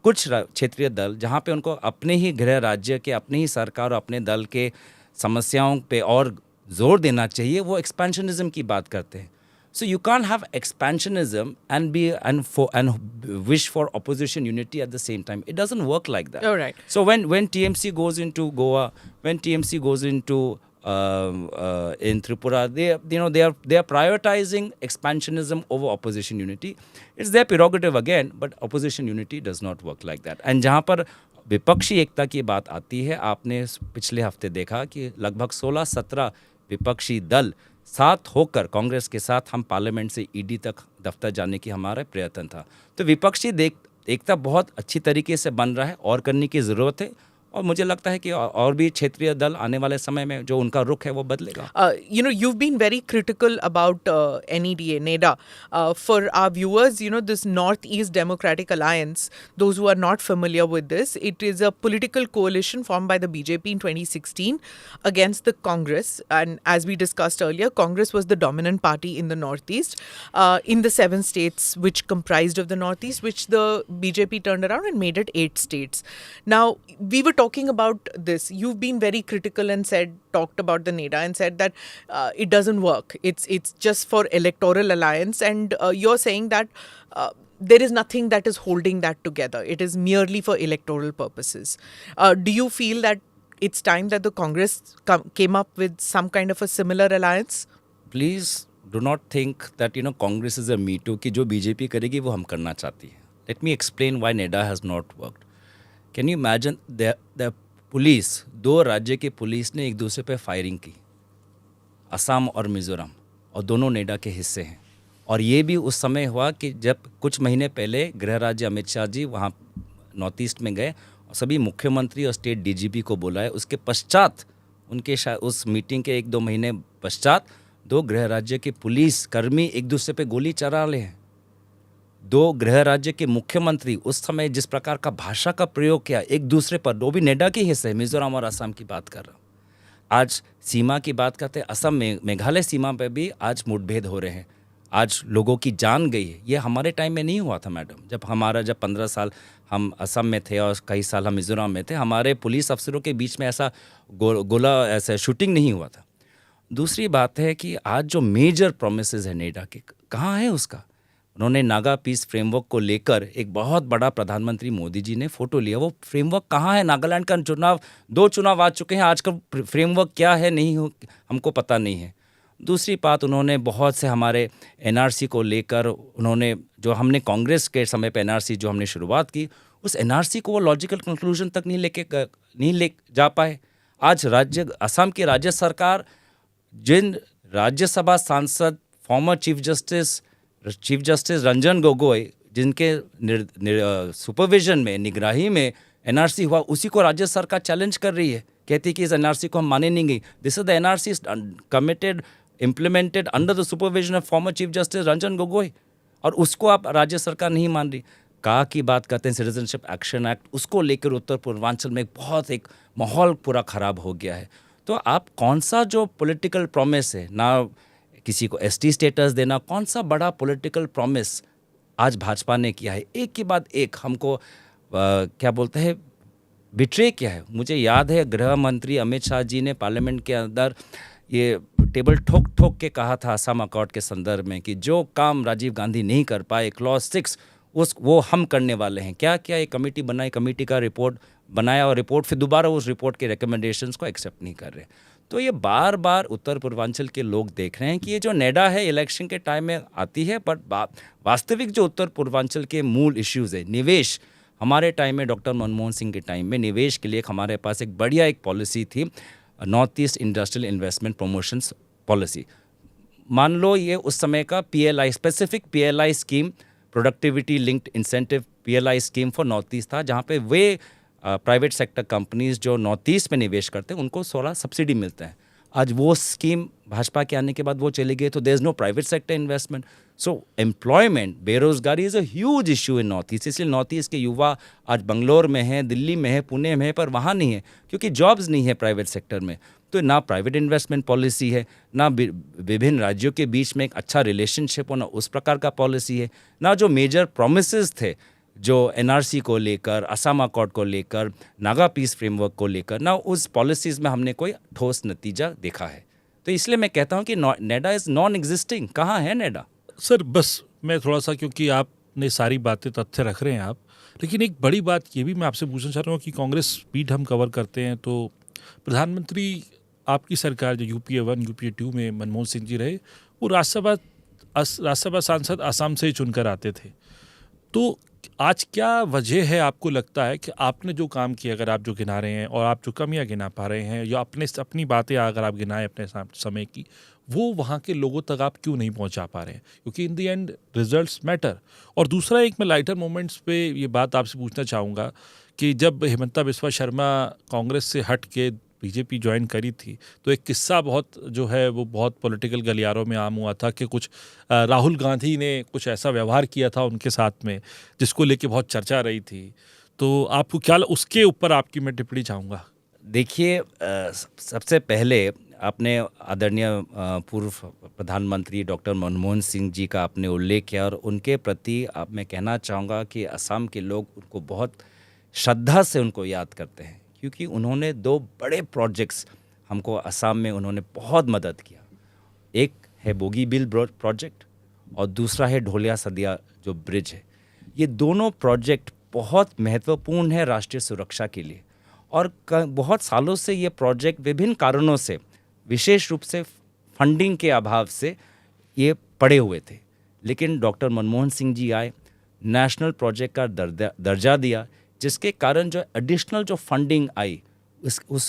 कुछ क्षेत्रीय दल, जहाँ पे उनको अपने ही गृह राज्य के, अपने ही सरकार और अपने दल के समस्याओं पे और जोर देना चाहिए, वो एक्सपेंशनिज्म की बात करते हैं। So you can't have expansionism and wish for opposition unity at the same time. It doesn't work like that. All right. So when TMC goes into Goa, when TMC goes into in Tripura, they are prioritizing expansionism over opposition unity. It's their prerogative again, but opposition unity does not work like that. And जहाँ पर विपक्षी एकता की बात आती है, आपने पिछले हफ्ते देखा कि लगभग 16-17 विपक्षी दल साथ होकर कांग्रेस के साथ हम पार्लियामेंट से ईडी तक दफ्तर जाने की हमारा प्रयत्न था। तो विपक्षी एकता बहुत अच्छी तरीके से बन रहा है, और करने की ज़रूरत है, और मुझे लगता है कि और भी क्षेत्रीय दल आने वाले समय में जो उनका रुख है वो बदलेगा। You've been very critical about NEDA, NEDA. For our viewers, this Northeast Democratic Alliance, those who are not familiar with this, it is a political coalition formed by the BJP in 2016 against the Congress. And as we discussed earlier, Congress was the dominant party in the Northeast, in the 7 states which comprised of the Northeast, which the BJP turned around and made it 8 states. Now, we were talking about this. You've been very critical and talked about the NEDA and said that it doesn't work. It's just for electoral alliance, and you're saying that there is nothing that is holding that together. It is merely for electoral purposes. Do you feel that it's time that the Congress came up with some kind of a similar alliance? Please do not think that Congress is a me too कि जो BJP करेगी वो हम करना चाहती है. Let me explain why NEDA has not worked. Can you imagine the police, 2 राज्य की पुलिस ने एक दूसरे पे फायरिंग की, असम और मिज़ोरम, और दोनों नेडा के हिस्से हैं। और ये भी उस समय हुआ कि जब कुछ महीने पहले गृह राज्य अमित शाह जी वहाँ नॉर्थ ईस्ट में गए और सभी मुख्यमंत्री और स्टेट डीजीपी को बुलाए। उसके पश्चात उनके उस मीटिंग के 1-2 महीने पश्चात 2 गृह राज्य के पुलिस कर्मी एक दूसरे पे गोली चला रहे हैं। 2 गृह राज्य के मुख्यमंत्री उस समय जिस प्रकार का भाषा का प्रयोग किया एक दूसरे पर, वो भी नेडा के हिस्से, मिजोरम और असम की बात कर रहा हूँ। आज सीमा की बात करते हैं, असम में मेघालय सीमा पर भी आज मुठभेड़ हो रहे हैं, आज लोगों की जान गई है। ये हमारे टाइम में नहीं हुआ था मैडम। जब 15 साल हम असम में थे और कई साल हम मिजोरम में थे, हमारे पुलिस अफसरों के बीच में ऐसा गोला ऐसा शूटिंग नहीं हुआ था। दूसरी बात है कि आज जो मेजर प्रोमिसेस है नेडा के, कहाँ है उसका? उन्होंने नागा पीस फ्रेमवर्क को लेकर एक बहुत बड़ा प्रधानमंत्री मोदी जी ने फोटो लिया, वो फ्रेमवर्क कहाँ है? नागालैंड का 2 चुनाव आ चुके हैं, आज का फ्रेमवर्क क्या है नहीं हो हमको पता नहीं है। दूसरी बात, उन्होंने बहुत से हमारे एनआरसी को लेकर, उन्होंने जो हमने कांग्रेस के समय पे एनआरसी जो हमने शुरुआत की, उस एनआरसी को वो लॉजिकल कंक्लूजन तक नहीं ले जा पाए। आज असम की राज्य सरकार, जिन राज्यसभा सांसद former chief justice Ranjan Gogoi, जिनके सुपरविजन में, निगरानी में एनआरसी हुआ, उसी को राज्य सरकार चैलेंज कर रही है, कहती है कि इस एनआरसी को हम माने नहीं। This is the NRC committed implemented under the supervision of former Chief Justice Ranjan Gogoi, और उसको आप राज्य सरकार नहीं मान रही। कहा की बात करते हैं सिटीजनशिप एक्शन एक्ट, उसको लेकर उत्तर पूर्वांचल में बहुत एक माहौल पूरा खराब हो गया है। तो आप कौन सा जो पॉलिटिकल प्रॉमिस है, ना किसी को एसटी स्टेटस देना, कौन सा बड़ा पॉलिटिकल प्रॉमिस आज भाजपा ने किया है, एक के बाद एक हमको क्या बोलते हैं बिट्रे किया है। मुझे याद है गृह मंत्री अमित शाह जी ने पार्लियामेंट के अंदर ये टेबल ठोक ठोक के कहा था असम अकॉर्ड के संदर्भ में कि जो काम राजीव गांधी नहीं कर पाए क्लॉज 6 वो हम करने वाले हैं। क्या क्या एक कमेटी बनाई, कमेटी का रिपोर्ट बनाया, और रिपोर्ट फिर दोबारा उस रिपोर्ट के रिकमेंडेशंस को एक्सेप्ट नहीं कर रहे। तो ये बार बार उत्तर पूर्वांचल के लोग देख रहे हैं कि ये जो नेडा है इलेक्शन के टाइम में आती है, बट वास्तविक जो उत्तर पूर्वांचल के मूल इश्यूज़ है, निवेश, हमारे टाइम में डॉक्टर मनमोहन सिंह के टाइम में निवेश के लिए हमारे पास एक बढ़िया एक पॉलिसी थी, north east industrial investment promotions policy. मान लो ये उस समय का PLI, specific PLI scheme, productivity linked incentive PLI scheme for north east था, जहाँ पे वे प्राइवेट सेक्टर कंपनीज जो नॉर्थ ईस्ट में निवेश करते हैं उनको 16 सब्सिडी मिलते हैं। आज वो स्कीम भाजपा के आने के बाद वो चली गई, तो there is no private sector investment. So employment, बेरोजगारी is a huge issue in North East. इसलिए नॉर्थ ईस्ट के युवा आज बंगलोर में हैं, दिल्ली में है, पुणे में है, पर वहाँ नहीं है क्योंकि जॉब्स नहीं है प्राइवेट सेक्टर में। तो ना प्राइवेट इन्वेस्टमेंट पॉलिसी है, ना विभिन्न राज्यों के बीच में एक अच्छा रिलेशनशिप होना उस प्रकार का पॉलिसी है, ना जो मेजर प्रोमिसेस थे जो NRC को लेकर, असम अकॉर्ड को लेकर, नागा पीस फ्रेमवर्क को लेकर, ना उस पॉलिसीज़ में हमने कोई ठोस नतीजा देखा है। तो इसलिए मैं कहता हूँ कि नेडा इज़ नॉन एग्जिस्टिंग। कहाँ है नेडा? सर बस मैं थोड़ा सा, क्योंकि आपने सारी बातें तथ्य रख रहे हैं आप, लेकिन एक बड़ी बात ये भी मैं आपसे पूछना चाह रहा हूँ कि कांग्रेस पीठ हम कवर करते हैं, तो प्रधानमंत्री आपकी सरकार जो UPA 1 UPA 2 में मनमोहन सिंह जी रहे, वो राज्यसभा सांसद असम से ही चुनकर आते थे। तो आज क्या वजह है आपको लगता है कि आपने जो काम किया, अगर आप जो गिना रहे हैं और आप जो कमियां गिना पा रहे हैं, या अपनी बातें अगर आप गिनाएं अपने समय की, वो वहाँ के लोगों तक आप क्यों नहीं पहुँचा पा रहे हैं? क्योंकि इन दी एंड रिजल्ट्स मैटर। और दूसरा, एक मैं लाइटर मोमेंट्स पे ये बात आपसे पूछना चाहूँगा कि जब हिमंता बिस्वा शर्मा कांग्रेस से हट के BJP ज्वाइन करी थी, तो एक किस्सा बहुत जो है वो बहुत पॉलिटिकल गलियारों में आम हुआ था कि कुछ राहुल गांधी ने कुछ ऐसा व्यवहार किया था उनके साथ में जिसको लेके बहुत चर्चा रही थी। तो आपको क्या उसके ऊपर आपकी मैं टिप्पणी चाहूँगा। देखिए, सबसे पहले आपने आदरणीय पूर्व प्रधानमंत्री डॉक्टर मनमोहन सिंह जी का आपने उल्लेख किया, और उनके प्रति मैं कहना चाहूँगा कि असम के लोग उनको बहुत श्रद्धा से उनको याद करते हैं, क्योंकि उन्होंने 2 बड़े प्रोजेक्ट्स हमको असम में उन्होंने बहुत मदद किया। एक है बोगीबिल प्रोजेक्ट और दूसरा है ढोलिया सदिया जो ब्रिज है। ये दोनों प्रोजेक्ट बहुत महत्वपूर्ण है राष्ट्रीय सुरक्षा के लिए, और बहुत सालों से ये प्रोजेक्ट विभिन्न कारणों से, विशेष रूप से फंडिंग के अभाव से ये पड़े हुए थे। लेकिन डॉक्टर मनमोहन सिंह जी आए, नेशनल प्रोजेक्ट का दर्जा दिया, जिसके कारण जो एडिशनल जो फंडिंग आई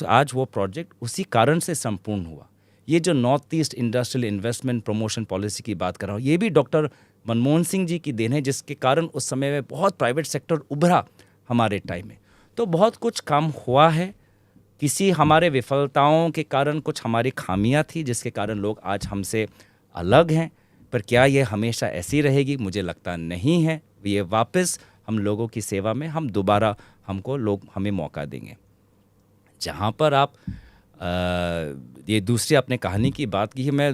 आज वो प्रोजेक्ट उसी कारण से संपूर्ण हुआ। ये जो north east industrial investment promotion policy की बात कर रहा हूँ, ये भी डॉक्टर मनमोहन सिंह जी की देन है, जिसके कारण उस समय में बहुत प्राइवेट सेक्टर उभरा हमारे टाइम में। तो बहुत कुछ काम हुआ है। किसी हमारे विफलताओं के कारण कुछ हमारी खामियां थी, जिसके कारण लोग आज हमसे अलग हैं, पर क्या ये हमेशा ऐसी रहेगी? मुझे लगता नहीं है। ये वापस हम लोगों की सेवा में हम दोबारा लोग हमें मौका देंगे। जहाँ पर आप ये दूसरी आपने कहानी की बात की है, मैं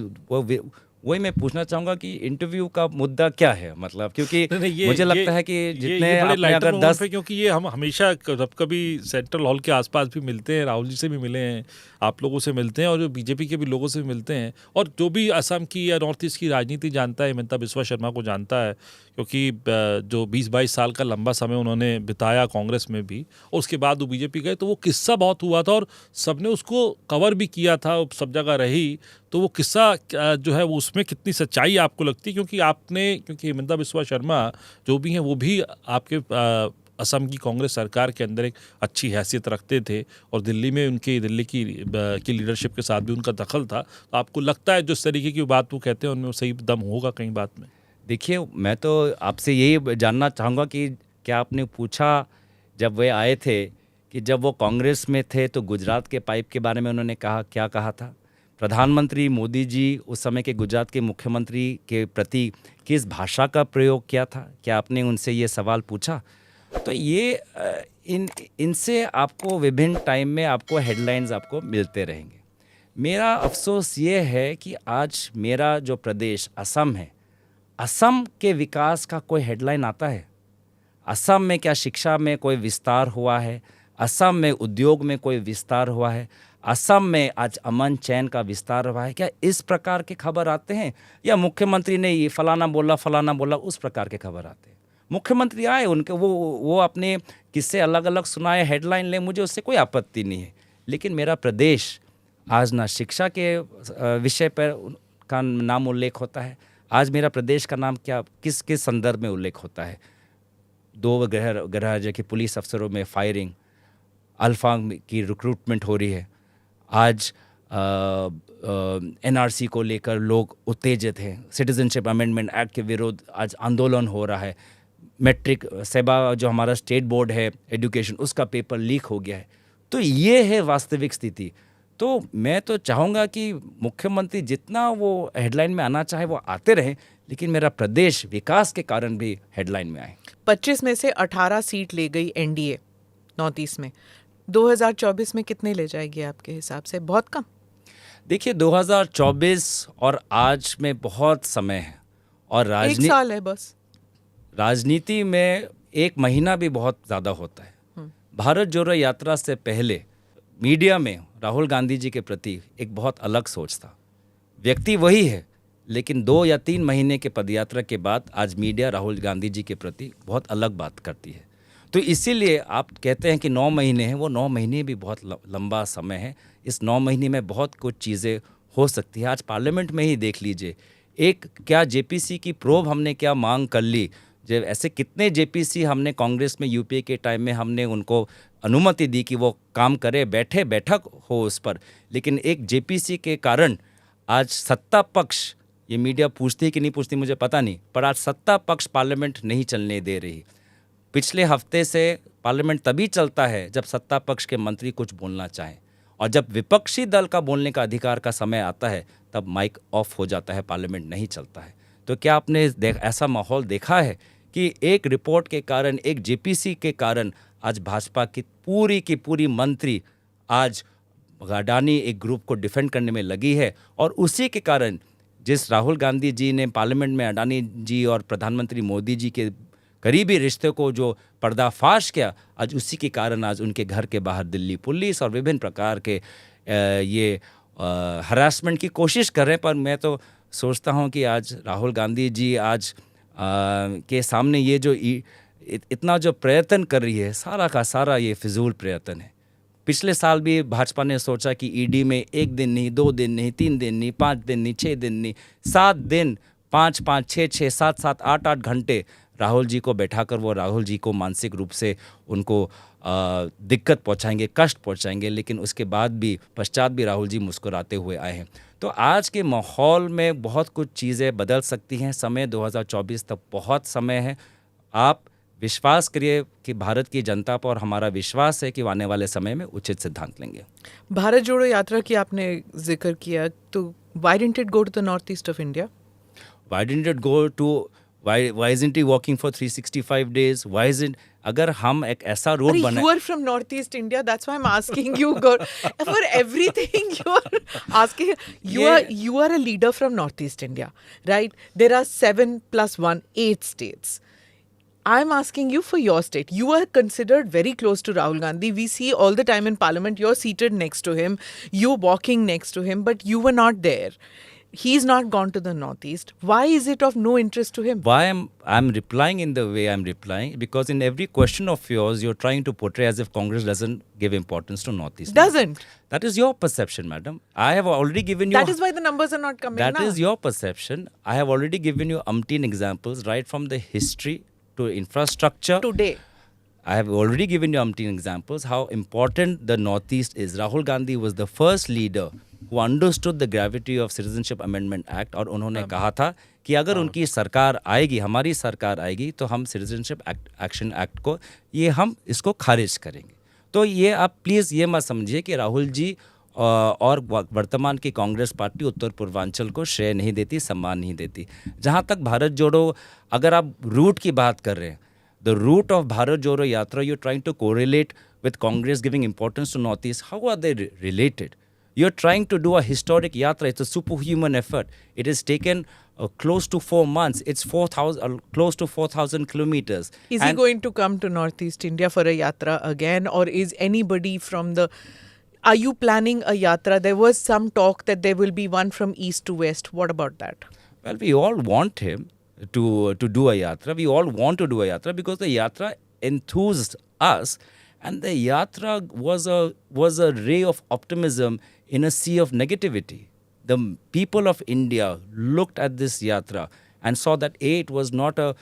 वही मैं पूछना चाहूँगा कि इंटरव्यू का मुद्दा क्या है, मतलब क्योंकि मुझे लगता है कि जितने आपने अगर 10, क्योंकि ये हम हमेशा कभी सेंट्रल हॉल के आसपास भी मिलते हैं, राहुल जी से भी मिले हैं, आप लोगों से मिलते हैं, और जो BJP के भी लोगों से मिलते हैं, और जो भी असम की या नॉर्थ ईस्ट की राजनीति जानता है, हिमंता बिस्वा शर्मा को जानता है, क्योंकि जो 20-22 साल का लंबा समय उन्होंने बिताया कांग्रेस में भी, और उसके बाद वो BJP गए, तो वो किस्सा बहुत हुआ था और सबने उसको कवर भी किया था, सब जगह रही। तो वो किस्सा जो है वो उसमें कितनी सच्चाई आपको लगती है? क्योंकि हिमंता बिस्वा शर्मा जो भी हैं वो भी आपके असम की कांग्रेस सरकार के अंदर एक अच्छी हैसियत रखते थे और दिल्ली में दिल्ली की लीडरशिप के साथ भी उनका दखल था, तो आपको लगता है जो इस तरीके की बात वो कहते हैं उनमें सही दम होगा कहीं बात में? देखिए, मैं तो आपसे यही जानना चाहूँगा कि क्या आपने पूछा जब वे आए थे कि जब वो कांग्रेस में थे तो गुजरात के पाइप के बारे में उन्होंने क्या कहा था? प्रधानमंत्री मोदी जी उस समय के गुजरात के मुख्यमंत्री के प्रति किस भाषा का प्रयोग किया था? क्या आपने उनसे ये सवाल पूछा? तो ये इनसे आपको विभिन्न टाइम में आपको हेडलाइंस आपको मिलते रहेंगे। मेरा अफसोस ये है कि आज मेरा जो प्रदेश असम है, असम के विकास का कोई हेडलाइन आता है? असम में क्या शिक्षा में कोई विस्तार हुआ है? असम में उद्योग में कोई विस्तार हुआ है? असम में आज अमन चैन का विस्तार हुआ है? क्या इस प्रकार के खबर आते हैं? या मुख्यमंत्री ने ये फलाना बोला उस प्रकार के खबर आते हैं? मुख्यमंत्री आए, उनके वो अपने किस्से अलग अलग सुनाए, हेडलाइन ले, मुझे उससे कोई आपत्ति नहीं है। लेकिन मेरा प्रदेश आज ना शिक्षा के विषय पर का नाम उल्लेख होता है। आज मेरा प्रदेश का नाम किस संदर्भ में उल्लेख होता है? 2 गृह राज्य के पुलिस अफसरों में फायरिंग, अल्फा की रिक्रूटमेंट हो रही है। आज एनआरसी को लेकर लोग उत्तेजित हैं। सिटीजनशिप अमेंडमेंट एक्ट के विरोध आज आंदोलन हो रहा है। मैट्रिक सेबा जो हमारा स्टेट बोर्ड है एजुकेशन, उसका पेपर लीक हो गया है। तो ये है वास्तविक स्थिति। तो मैं तो चाहूँगा कि मुख्यमंत्री जितना वो हेडलाइन में आना चाहे वो आते रहें, लेकिन मेरा प्रदेश विकास के कारण भी हेडलाइन में आए। 25 में से 18 सीट ले गई एनडीए नॉर्थ ईस्ट में। 2024 में कितने ले जाएगी आपके हिसाब से? बहुत कम। देखिए, 2024 और आज में बहुत समय है और 1 साल है बस। राजनीति में 1 महीना भी बहुत ज़्यादा होता है। भारत जोड़ो यात्रा से पहले मीडिया में राहुल गांधी जी के प्रति एक बहुत अलग सोच था। व्यक्ति वही है, लेकिन 2 या 3 महीने के पदयात्रा के बाद आज मीडिया राहुल गांधी जी के प्रति बहुत अलग बात करती है। तो इसीलिए आप कहते हैं कि 9 महीने हैं, वो 9 महीने भी बहुत लंबा समय है। इस 9 महीने में बहुत कुछ चीज़ें हो सकती है। आज पार्लियामेंट में ही देख लीजिए, एक क्या जेपीसी की प्रोब हमने क्या मांग कर ली। जब ऐसे कितने जेपीसी हमने कांग्रेस में यूपीए के टाइम में हमने उनको अनुमति दी कि वो काम करे, बैठक हो उस पर, लेकिन एक जेपीसी के कारण आज सत्ता पक्ष, ये मीडिया पूछती है कि नहीं पूछती मुझे पता नहीं, पर आज सत्ता पक्ष पार्लियामेंट नहीं चलने दे रही। पिछले हफ्ते से पार्लियामेंट तभी चलता है जब सत्ता पक्ष के मंत्री कुछ बोलना चाहें, और जब विपक्षी दल का बोलने का अधिकार का समय आता है तब माइक ऑफ हो जाता है, पार्लियामेंट नहीं चलता है। तो क्या आपने ऐसा माहौल देखा है कि एक रिपोर्ट के कारण, एक जेपीसी के कारण आज भाजपा की पूरी मंत्री आज अडानी एक ग्रुप को डिफेंड करने में लगी है, और उसी के कारण जिस राहुल गांधी जी ने पार्लियामेंट में अडानी जी और प्रधानमंत्री मोदी जी के करीबी रिश्ते को जो पर्दाफाश किया, आज उसी के कारण आज उनके घर के बाहर दिल्ली पुलिस और विभिन्न प्रकार के ये हरासमेंट की कोशिश कर रहे हैं। पर मैं तो सोचता हूं कि आज राहुल गांधी जी आज के सामने ये जो इतना जो प्रयत्न कर रही है, सारा का सारा ये फिजूल प्रयत्न है। पिछले साल भी भाजपा ने सोचा कि ईडी में 1 दिन नहीं, 2 दिन नहीं, 3 दिन नहीं, 5 दिन नहीं, 6 दिन नहीं, 7 दिन, 5-5, 6-6, 7-7, 8-8 घंटे राहुल जी को बैठाकर वो राहुल जी को मानसिक रूप से उनको दिक्कत पहुंचाएंगे, कष्ट पहुंचाएंगे, लेकिन उसके बाद भी पश्चात भी राहुल जी मुस्कुराते हुए आए हैं। तो आज के माहौल में बहुत कुछ चीज़ें बदल सकती हैं। समय 2024 तक बहुत समय है। आप विश्वास करिए कि भारत की जनता पर हमारा विश्वास है कि वो आने वाले समय में उचित सिद्धांत लेंगे। भारत जोड़ो यात्रा की आपने जिक्र किया, तो why didn't it go to the northeast of India? Why didn't it go to why isn't he walking for 365 days? Why isn't, अगर हम एक ऐसा रोड Arey, बनाए, you are from northeast India, that's why I'm asking you. For everything you are asking, you are a leader from northeast India, right? There are 7 + 1, 8 states. I'm asking you for your state. You are considered very close to Rahul Gandhi. We see all the time in parliament, you're seated next to him, you're walking next to him, but you were not there. He's not gone to the northeast. Why is it of no interest to him? why I'm replying in the way I'm replying, because in every question of yours you're trying to portray as if Congress doesn't give importance to Northeast. Doesn't. That is your perception, madam. I have already given you. That is why the numbers are not coming. That is your perception. I have already given you umpteen examples, right from the history to infrastructure. Today. I have already given you umpteen examples how important the Northeast is. Rahul Gandhi was the first leader who understood the gravity of Citizenship Amendment Act और उन्होंने कहा था कि अगर उनकी सरकार आएगी, हमारी सरकार आएगी, तो हम सिटीजनशिप एक्शन एक्ट को हम इसको खारिज करेंगे. तो ये आप प्लीज़ ये मत समझिए कि राहुल जी और वर्तमान की कांग्रेस पार्टी उत्तर पूर्वांचल को श्रेय नहीं देती, सम्मान नहीं देती. जहाँ तक भारत जोड़ो, अगर आप रूट की बात कर रहे हैं, the route of Bharat Jodo Yatra, you're trying to correlate with Congress giving importance to Northeast. How are they related? You're trying to do a historic yatra. It's a superhuman effort. It has taken close to 4 months. It's 4,000, close to 4,000 kilometers. Is he going to come to Northeast India for a yatra again, or is anybody from the... Are you planning a yatra? There was some talk that there will be one from east to west. What about that? Well, we all want him to do a yatra. We all want to do a yatra because the yatra enthused us, and the yatra was a ray of optimism in a sea of negativity. The people of India looked at this yatra and saw that it was not a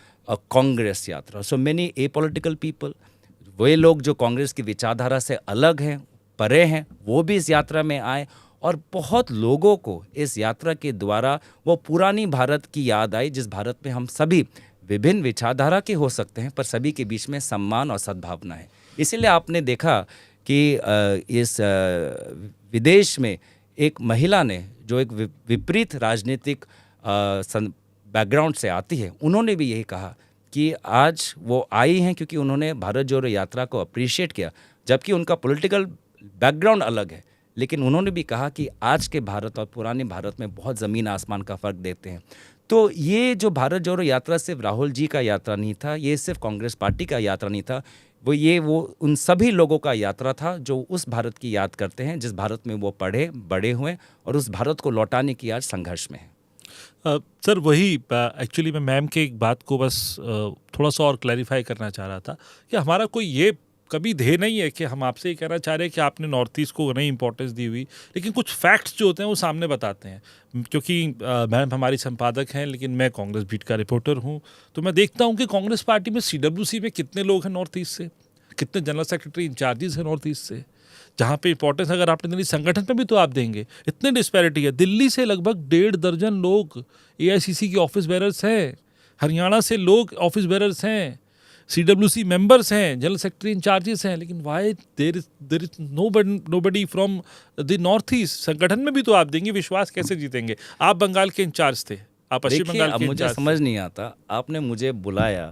Congress yatra. So many apolitical people, वे लोग जो कांग्रेस की विचारधारा से अलग हैं, परे हैं, वो भी इस यात्रा में आए और बहुत लोगों को इस यात्रा के द्वारा वो पुरानी भारत की याद आई, जिस भारत में हम सभी विभिन्न विचारधारा के हो सकते हैं पर सभी के बीच में सम्मान और सद्भावना है. इसीलिए आपने देखा कि इस विदेश में एक महिला ने जो एक विपरीत राजनीतिक बैकग्राउंड से आती है, उन्होंने भी यही कहा कि आज वो आई हैं क्योंकि उन्होंने भारत जोड़ो यात्रा को अप्रिशिएट किया, जबकि उनका पॉलिटिकल बैकग्राउंड अलग है. लेकिन उन्होंने भी कहा कि आज के भारत और पुराने भारत में बहुत ज़मीन आसमान का फ़र्क देखते हैं. तो ये जो भारत जोड़ो यात्रा सिर्फ राहुल जी का यात्रा नहीं था, ये सिर्फ कांग्रेस पार्टी का यात्रा नहीं था, वो उन सभी लोगों का यात्रा था जो उस भारत की याद करते हैं जिस भारत में वो पढ़े बड़े हुए और उस भारत को लौटाने की आज संघर्ष में है. सर वही एक्चुअली मैं मैम के एक बात को बस थोड़ा सा और क्लैरिफाई करना चाह रहा था कि हमारा कोई ये कभी ध्येय नहीं है कि हम आपसे ये कहना चाह रहे हैं कि आपने नॉर्थ ईस्ट को नहीं इंपॉर्टेंस दी हुई, लेकिन कुछ फैक्ट्स जो होते हैं वो सामने बताते हैं. क्योंकि मैम हमारी संपादक हैं लेकिन मैं कांग्रेस बीट का रिपोर्टर हूँ, तो मैं देखता हूँ कि कांग्रेस पार्टी में CWC में कितने लोग हैं नॉर्थ ईस्ट से, कितने जनरल सेक्रेटरी इंचार्जेस हैं नॉर्थ ईस्ट से. जहाँ पे इंपॉर्टेंस अगर आपने दिल्ली संगठन पे भी तो आप देंगे, इतने डिस्पैरिटी है. दिल्ली से लगभग 1.5 दर्जन लोग AICC के ऑफिस बेरर्स हैं, हरियाणा से लोग ऑफिस बेरर्स हैं, CWC मेंबर्स हैं, जनरल सेक्रेटरी इंचार्जेस हैं, लेकिन why there is nobody from the north east. संगठन में भी तो आप देंगे, विश्वास कैसे जीतेंगे? आप बंगाल के इंचार्ज थे, आप पश्चिम बंगाल के मुझे समझ नहीं आता, आपने मुझे बुलाया,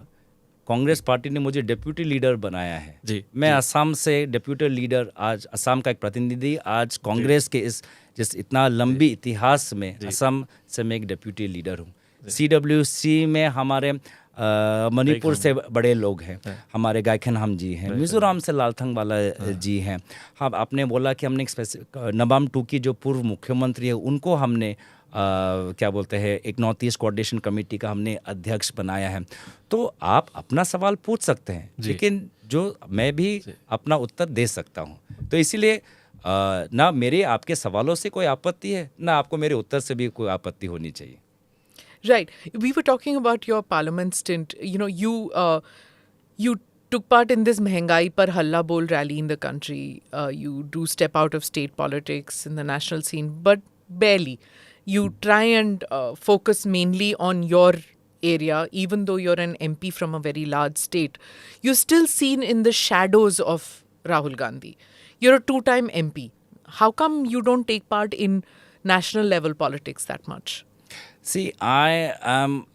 कांग्रेस पार्टी ने मुझे डिप्यूटी लीडर बनाया है जी. मैं असम से डिप्यूटी लीडर, आज असम का एक प्रतिनिधि, आज कांग्रेस के जिस इतना लंबी इतिहास में असम से मैं एक डिप्यूटी लीडर हूँ. CWC में हमारे मणिपुर से बड़े लोग हैं, हमारे गायखेनहाम जी हैं, मिजोरम से लालथंग वाला जी हैं. हाँ, आपने बोला कि हमने नबाम टूकी जो पूर्व मुख्यमंत्री है उनको हमने क्या बोलते हैं एक नॉर्थ ईस्ट कोऑर्डिनेशन कमेटी का हमने अध्यक्ष बनाया है. तो आप अपना सवाल पूछ सकते हैं, लेकिन जो मैं भी अपना उत्तर दे सकता हूँ. तो इसीलिए ना मेरे आपके सवालों से कोई आपत्ति है, ना आपको मेरे उत्तर से भी कोई आपत्ति होनी चाहिए. Right. We were talking about your parliament stint. You know, you took part in this Mehengai Par Halla Bol rally in the country. You do step out of state politics in the national scene, but barely. You try and focus mainly on your area, even though you're an MP from a very large state. You're still seen in the shadows of Rahul Gandhi. You're a 2-time MP. How come you don't take part in national level politics that much? See, I am,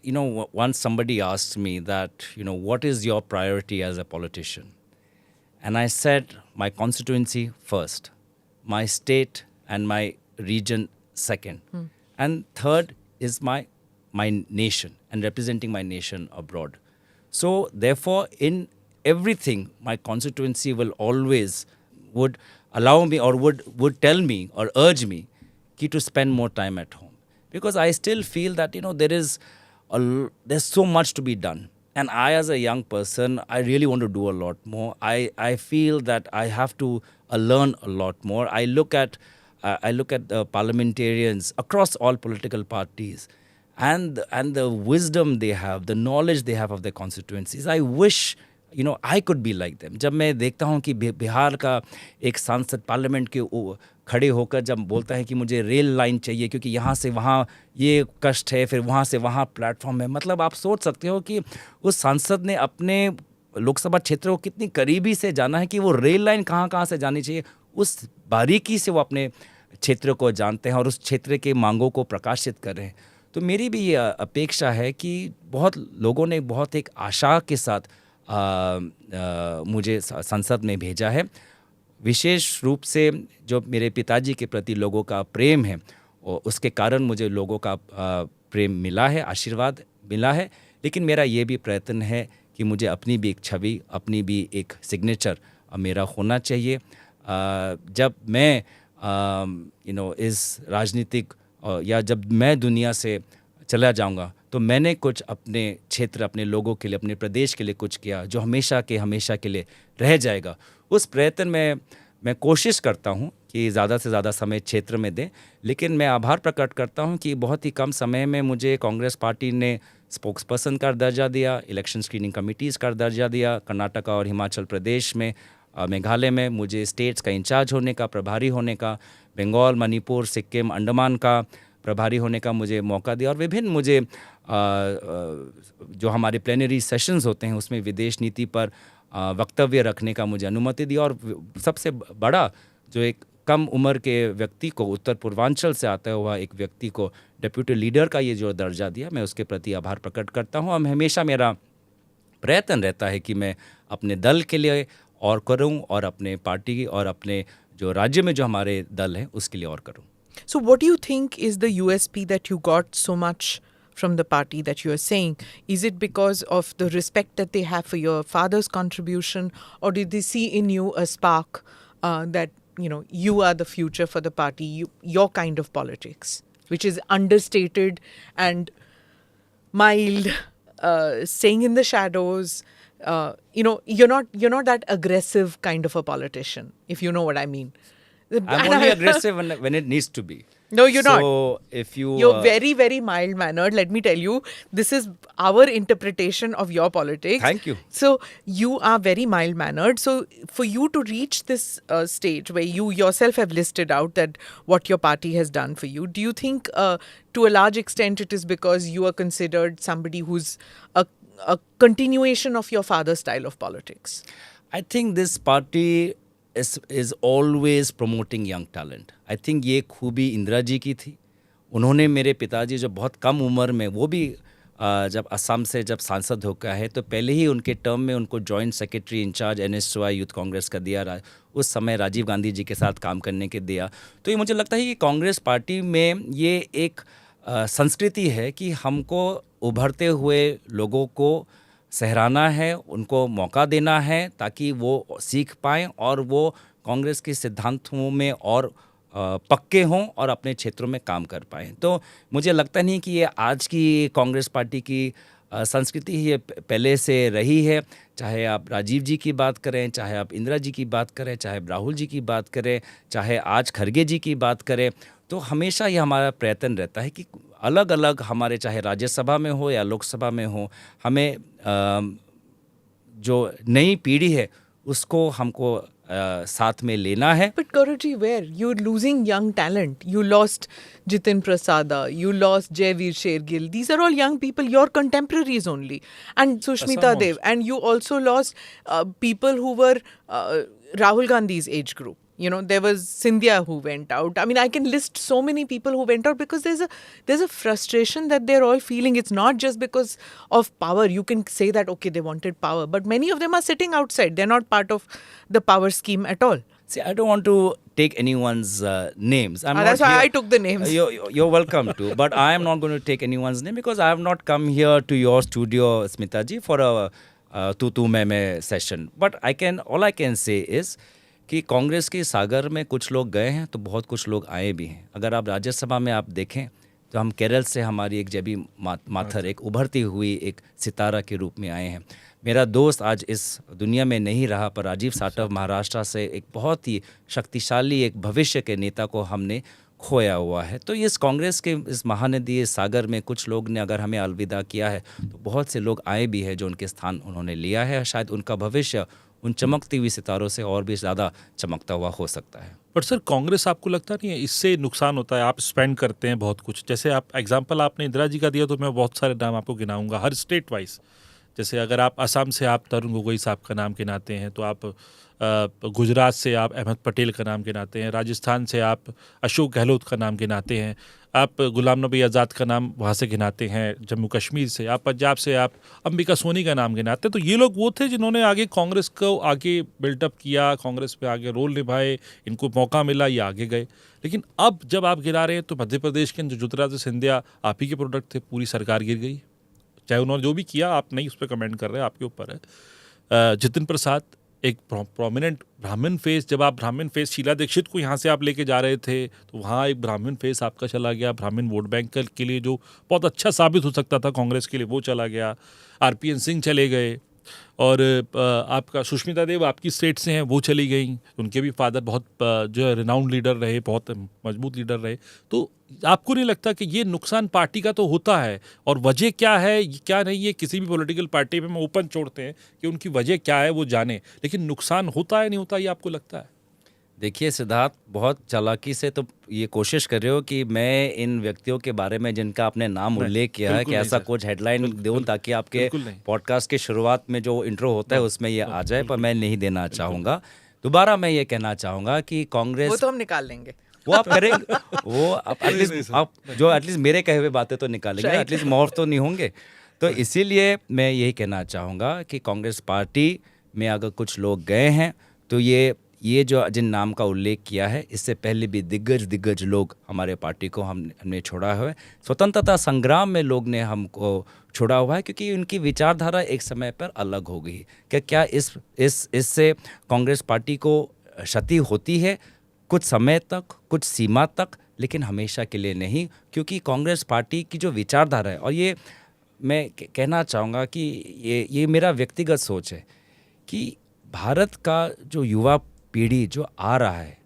once somebody asked me that, what is your priority as a politician? And I said, my constituency first, my state and my region second. And third is my nation and representing my nation abroad. So therefore, in everything, my constituency will always would allow me or would tell me or urge me to spend more time at home. Because I still feel that, there's so much to be done. And I, as a young person, I really want to do a lot more. I feel that I have to learn a lot more. I look at the parliamentarians across all political parties and the wisdom they have, the knowledge they have of their constituencies. I wish, I could be like them. जब मैं देखता हूँ कि बिहार का एक सांसद parliament के खड़े होकर जब बोलता है कि मुझे रेल लाइन चाहिए क्योंकि यहाँ से वहाँ ये कष्ट है, फिर वहाँ से वहाँ प्लेटफॉर्म है, मतलब आप सोच सकते हो कि उस सांसद ने अपने लोकसभा क्षेत्र को कितनी करीबी से जाना है कि वो रेल लाइन कहाँ कहाँ से जानी चाहिए, उस बारीकी से वो अपने क्षेत्र को जानते हैं और उस क्षेत्र के मांगों को प्रकाशित कर रहे हैं। तो मेरी भी ये अपेक्षा है कि बहुत लोगों ने बहुत एक आशा के साथ मुझे संसद में भेजा है। विशेष रूप से जो मेरे पिताजी के प्रति लोगों का प्रेम है और उसके कारण मुझे लोगों का प्रेम मिला है, आशीर्वाद मिला है। लेकिन मेरा ये भी प्रयत्न है कि मुझे अपनी भी एक छवि, अपनी भी एक सिग्नेचर मेरा होना चाहिए। जब मैं इस राजनीतिक या जब मैं दुनिया से चला जाऊंगा तो मैंने कुछ अपने क्षेत्र, अपने लोगों के लिए, अपने प्रदेश के लिए कुछ किया जो हमेशा के लिए रह जाएगा। उस प्रयत्न में मैं कोशिश करता हूं कि ज़्यादा से ज़्यादा समय क्षेत्र में दें। लेकिन मैं आभार प्रकट करता हूं कि बहुत ही कम समय में मुझे कांग्रेस पार्टी ने स्पोक्स पर्सन का दर्जा दिया, इलेक्शन स्क्रीनिंग कमिटीज़ का दर्जा दिया। कर्नाटक और हिमाचल प्रदेश में, मेघालय में मुझे स्टेट्स का इंचार्ज होने का, प्रभारी होने का, बंगाल, मणिपुर, सिक्किम, अंडमान का प्रभारी होने का मुझे मौका दिया। और विभिन्न मुझे जो हमारे प्लेनरी सेशंस होते हैं उसमें विदेश नीति पर वक्तव्य रखने का मुझे अनुमति दी। और सबसे बड़ा, जो एक कम उम्र के व्यक्ति को, उत्तर पूर्वांचल से आता हुआ एक व्यक्ति को डेप्यूटी लीडर का ये जो दर्जा दिया, मैं उसके प्रति आभार प्रकट करता हूँ। और हमेशा मेरा प्रयत्न रहता है कि मैं अपने दल के लिए और करूं और अपने पार्टी और अपने जो राज्य में जो हमारे दल हैं उसके लिए और करूं। So what do you think is the USP that you got so much from the party that you are saying? Is it because of the respect that they have for your father's contribution, or did they see in you a spark that you are the future for the party, your kind of politics, which is understated and mild, staying in the shadows? You're not that aggressive kind of a politician, if you know what I mean. I'm only aggressive when it needs to be. No, you're not. So if You're very, very mild-mannered. Let me tell you, this is our interpretation of your politics. Thank you. So you are very mild-mannered. So for you to reach this stage where you yourself have listed out that what your party has done for you, do you think to a large extent it is because you are considered somebody who's a continuation of your father's style of politics? I think this party is always promoting young talent. I think ये खूबी इंदिरा जी की थी। उन्होंने मेरे पिताजी जो बहुत कम उम्र में, वो भी जब असम से जब सांसद होकर है तो पहले ही उनके टर्म में उनको joint secretary incharge NSY youth Congress का दिया, उस समय राजीव गांधी जी के साथ काम करने के दिया। तो ये मुझे लगता है कि कांग्रेस पार्टी में ये एक संस्कृति है कि हमको उभरते हुए लोगों को सराहना है, उनको मौका देना है ताकि वो सीख पाएँ और वो कांग्रेस के सिद्धांतों में और पक्के हों और अपने क्षेत्रों में काम कर पाएँ। तो मुझे लगता नहीं कि ये आज की कांग्रेस पार्टी की संस्कृति ही ये पहले से रही है। चाहे आप राजीव जी की बात करें, चाहे आप इंदिरा जी की बात करें, चाहे राहुल जी की बात करें, चाहे आज खड़गे जी की बात करें, तो हमेशा ये हमारा प्रयत्न रहता है कि अलग अलग हमारे, चाहे राज्यसभा में हो या लोकसभा में हो, हमें जो नई पीढ़ी है उसको हमको साथ में लेना है। But Gauraji, where? You're losing young talent. You lost Jitin Prasada, you lost Jaiveer Shergill. These are all young people, your contemporaries only. And Sushmita Dev. And you also lost people who were Rahul Gandhi's age group. There was Scindia who went out. I mean, I can list so many people who went out because there's a frustration that they're all feeling. It's not just because of power. You can say that, okay, they wanted power. But many of them are sitting outside. They're not part of the power scheme at all. See, I don't want to take anyone's names. That's why I took the names. You're welcome to. But I am not going to take anyone's name because I have not come here to your studio, Smita ji, for a tu me session. But all I can say is कि कांग्रेस के सागर में कुछ लोग गए हैं तो बहुत कुछ लोग आए भी हैं। अगर आप राज्यसभा में आप देखें तो हम केरल से हमारी एक जेबी माथर, एक उभरती हुई एक सितारा के रूप में आए हैं। मेरा दोस्त आज इस दुनिया में नहीं रहा, पर राजीव साटव महाराष्ट्र से एक बहुत ही शक्तिशाली एक भविष्य के नेता को हमने खोया हुआ है। तो इस कांग्रेस के इस महानदी इस सागर में कुछ लोग ने अगर हमें अलविदा किया है, तो बहुत से लोग आए भी हैं जो उनके स्थान उन्होंने लिया है। शायद उनका भविष्य उन चमकती हुई सितारों से और भी ज़्यादा चमकता हुआ हो सकता है। बट सर, कांग्रेस आपको लगता नहीं है इससे नुकसान होता है? आप स्पेंड करते हैं बहुत कुछ, जैसे आप एग्जांपल आपने इंदिरा जी का दिया, तो मैं बहुत सारे नाम आपको गिनाऊंगा हर स्टेट वाइज। जैसे अगर आप असम से आप तरुण गोगोई साहब का नाम गिनाते हैं, तो आप गुजरात से आप अहमद पटेल का नाम गिनाते हैं, राजस्थान से आप अशोक गहलोत का नाम गिनाते हैं, आप गुलाम नबी आज़ाद का नाम वहाँ से गिनाते हैं, जम्मू कश्मीर से आप, पंजाब से आप अंबिका सोनी का नाम गिनाते हैं। तो ये लोग वो थे जिन्होंने आगे कांग्रेस को आगे बिल्टअप किया, कांग्रेस में आगे रोल निभाए, इनको मौका मिला, ये आगे गए। लेकिन अब जब आप गिरा रहे हैं, तो मध्य प्रदेश के जो ज्योतिरादित्य सिंधिया आप ही के प्रोडक्ट थे, पूरी सरकार गिर गई। चाहे उन्होंने जो भी किया, आप नहीं उस पर कमेंट कर रहे हैं, आपके ऊपर है। जितिन प्रसाद एक प्रोमिनेंट ब्राह्मण फेस, जब आप ब्राह्मण फेस शीला दीक्षित को यहाँ से आप लेके जा रहे थे, तो वहाँ एक ब्राह्मण फेस आपका चला गया, ब्राह्मण वोट बैंक के लिए जो बहुत अच्छा साबित हो सकता था कांग्रेस के लिए, वो चला गया। आरपीएन सिंह चले गए, और आपका सुष्मिता देव आपकी स्टेट से हैं, वो चली गई। उनके भी फादर बहुत जो है रिनाउंड लीडर रहे, बहुत मजबूत लीडर रहे। तो आपको नहीं लगता कि ये नुकसान पार्टी का तो होता है, और वजह क्या है क्या नहीं, ये किसी भी पॉलिटिकल पार्टी में हम ओपन छोड़ते हैं कि उनकी वजह क्या है वो जाने, लेकिन नुकसान होता है नहीं होता, ये आपको लगता है? देखिए सिद्धार्थ, बहुत चालाकी से तो ये कोशिश कर रहे हो कि मैं इन व्यक्तियों के बारे में जिनका आपने नाम उल्लेख किया है कि बिल्कुल नहीं ऐसा सर। कुछ हेडलाइन दूं ताकि आपके बिल्कुल नहीं। पॉडकास्ट के शुरुआत में जो इंट्रो होता है उसमें ये आ जाए, पर मैं नहीं देना चाहूँगा। दोबारा मैं ये कहना चाहूँगा कि वो कांग्रेस, तो हम निकाल लेंगे। वो आप करेंगे, वो आप एटलीस्ट आप जो एटलीस्ट मेरे कहे हुए बातें तो निकालेंगे, Right. एटलीस्ट मौफ तो नहीं होंगे। तो इसीलिए मैं यही कहना चाहूँगा कि कांग्रेस पार्टी में अगर कुछ लोग गए हैं, तो ये जो जिन नाम का उल्लेख किया है, इससे पहले भी दिग्गज लोग हमारे पार्टी को हमने छोड़ा हुआ है। स्वतंत्रता संग्राम में लोग ने हमको छोड़ा हुआ है, क्योंकि उनकी विचारधारा एक समय पर अलग हो गई। क्या इससे कांग्रेस पार्टी को क्षति होती है? कुछ समय तक, कुछ सीमा तक, लेकिन हमेशा के लिए नहीं, क्योंकि कांग्रेस पार्टी की जो विचारधारा है, और ये मैं कहना चाहूँगा कि ये मेरा व्यक्तिगत सोच है कि भारत का जो युवा पीढ़ी जो आ रहा है,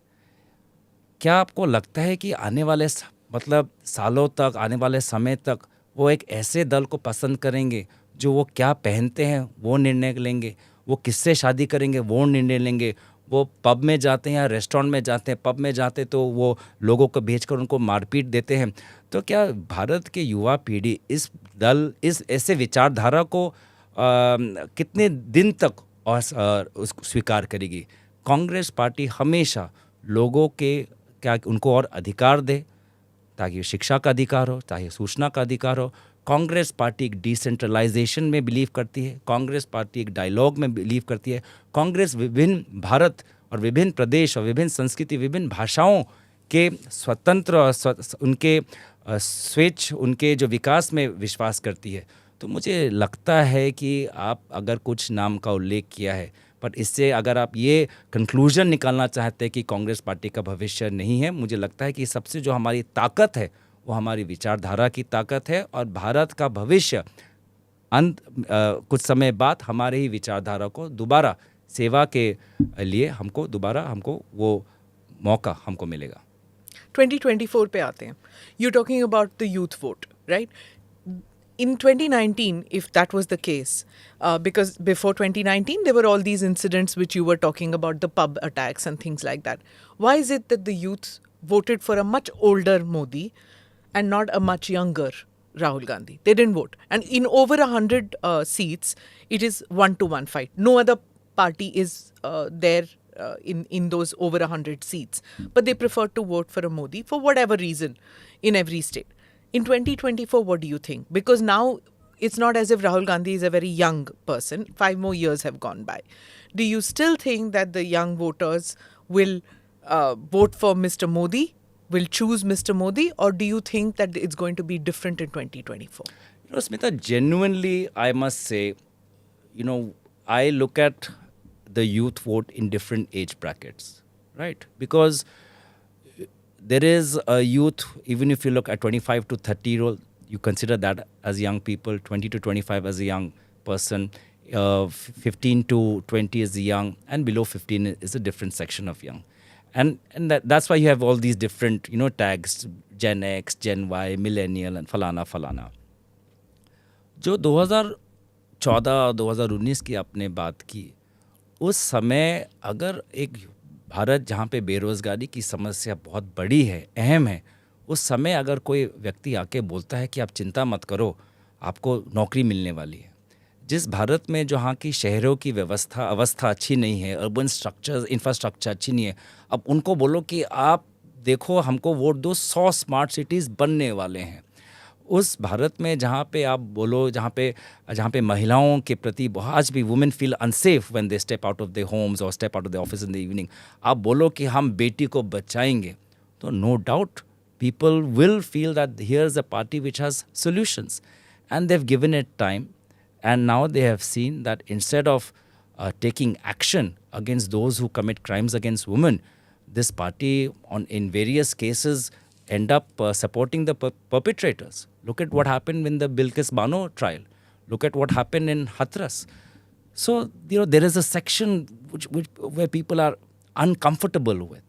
क्या आपको लगता है कि आने वाले मतलब सालों तक, आने वाले समय तक वो एक ऐसे दल को पसंद करेंगे जो वो क्या पहनते हैं वो निर्णय लेंगे, वो किससे शादी करेंगे वो निर्णय लेंगे, वो पब में जाते हैं या रेस्टोरेंट में जाते हैं, पब में जाते तो वो लोगों को भेजकर उनको मारपीट देते हैं? तो क्या भारत के युवा पीढ़ी इस ऐसे विचारधारा को कितने दिन तक उसको स्वीकार करेगी? कांग्रेस पार्टी हमेशा लोगों के क्या उनको और अधिकार दे, ताकि शिक्षा का अधिकार हो, चाहे सूचना का अधिकार हो। कांग्रेस पार्टी एक डिसेंट्रलाइजेशन में बिलीव करती है, कांग्रेस पार्टी एक डायलॉग में बिलीव करती है। कांग्रेस विभिन्न भारत और विभिन्न प्रदेश और विभिन्न संस्कृति, विभिन्न भाषाओं के स्वतंत्र और उनके स्वेच्छ, उनके जो विकास में विश्वास करती है। तो मुझे लगता है कि आप अगर कुछ नाम का उल्लेख किया है, पर इससे अगर आप ये कंक्लूजन निकालना चाहते हैं कि कांग्रेस पार्टी का भविष्य नहीं है, मुझे लगता है कि सबसे जो हमारी ताकत है वो हमारी विचारधारा की ताकत है, और भारत का भविष्य कुछ समय बाद हमारे ही विचारधारा को दोबारा सेवा के लिए हमको वो मौका हमको मिलेगा। 2024 पे आते हैं. You're talking about the youth vote, right? In 2019, if that was the case, because before 2019 there were all these incidents which you were talking about, the pub attacks and things like that. Why is it that the youth voted for a much older Modi and not a much younger Rahul Gandhi? They didn't vote. And in over 100 seats, it is 1-to-1 fight. No other party is there in those over 100 seats. But they preferred to vote for a Modi for whatever reason in every state. In 2024, what do you think? Because now it's not as if Rahul Gandhi is a very young person. 5 more years have gone by. Do you still think that the young voters will vote for Mr. Modi, will choose Mr. Modi, or do you think that it's going to be different in 2024? You know, Smita, genuinely, I must say, I look at the youth vote in different age brackets, right? Because there is a youth, even if you look at 25 to 30-year-old, you consider that as young people, 20 to 25 as a young person, 15 to 20 is young, and below 15 is a different section of young. And that's why you have all these different tags, Gen X, Gen Y, millennial and फलाना. जो 2014 2019 की आपने बात की, उस समय अगर एक भारत जहाँ पे बेरोज़गारी की समस्या बहुत बड़ी है, अहम है, उस समय अगर कोई व्यक्ति आके बोलता है कि आप चिंता मत करो, आपको नौकरी मिलने वाली है। जिस भारत में जहाँ की शहरों की अवस्था अच्छी नहीं है, अर्बन इंफ्रास्ट्रक्चर अच्छी नहीं है, अब उनको बोलो कि आप देखो हमको वोट दो, 100 स्मार्ट सिटीज़ बनने वाले हैं। उस भारत में जहाँ पे आप बोलो, जहाँ पे महिलाओं के प्रति आज भी women feel unsafe when they step out of the homes और step out of the office in the evening, आप बोलो कि हम बेटी को बचाएंगे, तो no doubt people will feel that here's a party which has solutions, and they've given it time, and now they have seen that instead of taking action against those who commit crimes against women, this party in various cases end up supporting the perpetrators. Look at what happened in the Bilkis Bano trial. Look at what happened in Hathras. So there is a section where people are uncomfortable with.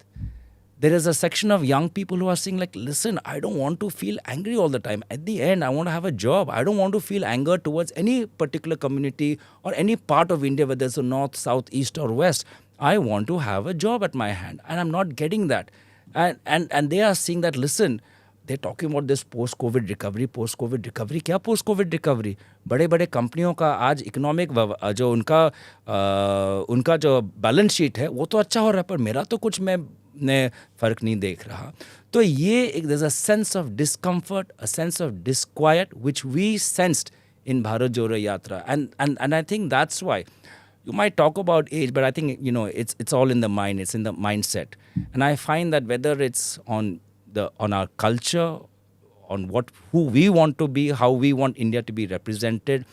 There is a section of young people who are saying like, listen, I don't want to feel angry all the time. At the end, I want to have a job. I don't want to feel anger towards any particular community or any part of India, whether it's north, south, east or west. I want to have a job at my hand, and I'm not getting that. And they are saying that, listen, they're talking about this post-COVID recovery. क्या post-COVID recovery? बड़े कंपनियों का आज economic जो उनका जो balance sheet है वो तो अच्छा हो रहा है, पर मेरा तो कुछ ने फ़र्क नहीं देख रहा. तो ये एक there's a sense of discomfort, a sense of disquiet which we sensed in Bharat Jodo Yatra, and I think that's why you might talk about age, but I think it's all in the mind, it's in the mindset, and I find that whether it's on our culture, on who we want to be, how we want India to be represented,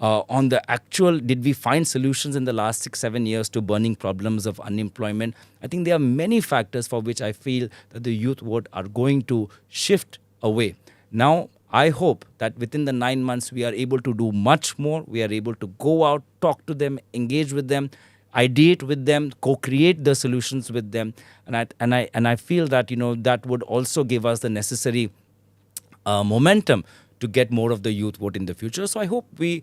on the actual, did we find solutions in the last 6-7 years to burning problems of unemployment? I think there are many factors for which I feel that the youth vote are going to shift away. Now, I hope that within the 9 months, we are able to do much more. We are able to go out, talk to them, engage with them, ideate with them, co-create the solutions with them. And I feel that, that would also give us the necessary momentum to get more of the youth vote in the future. So I hope we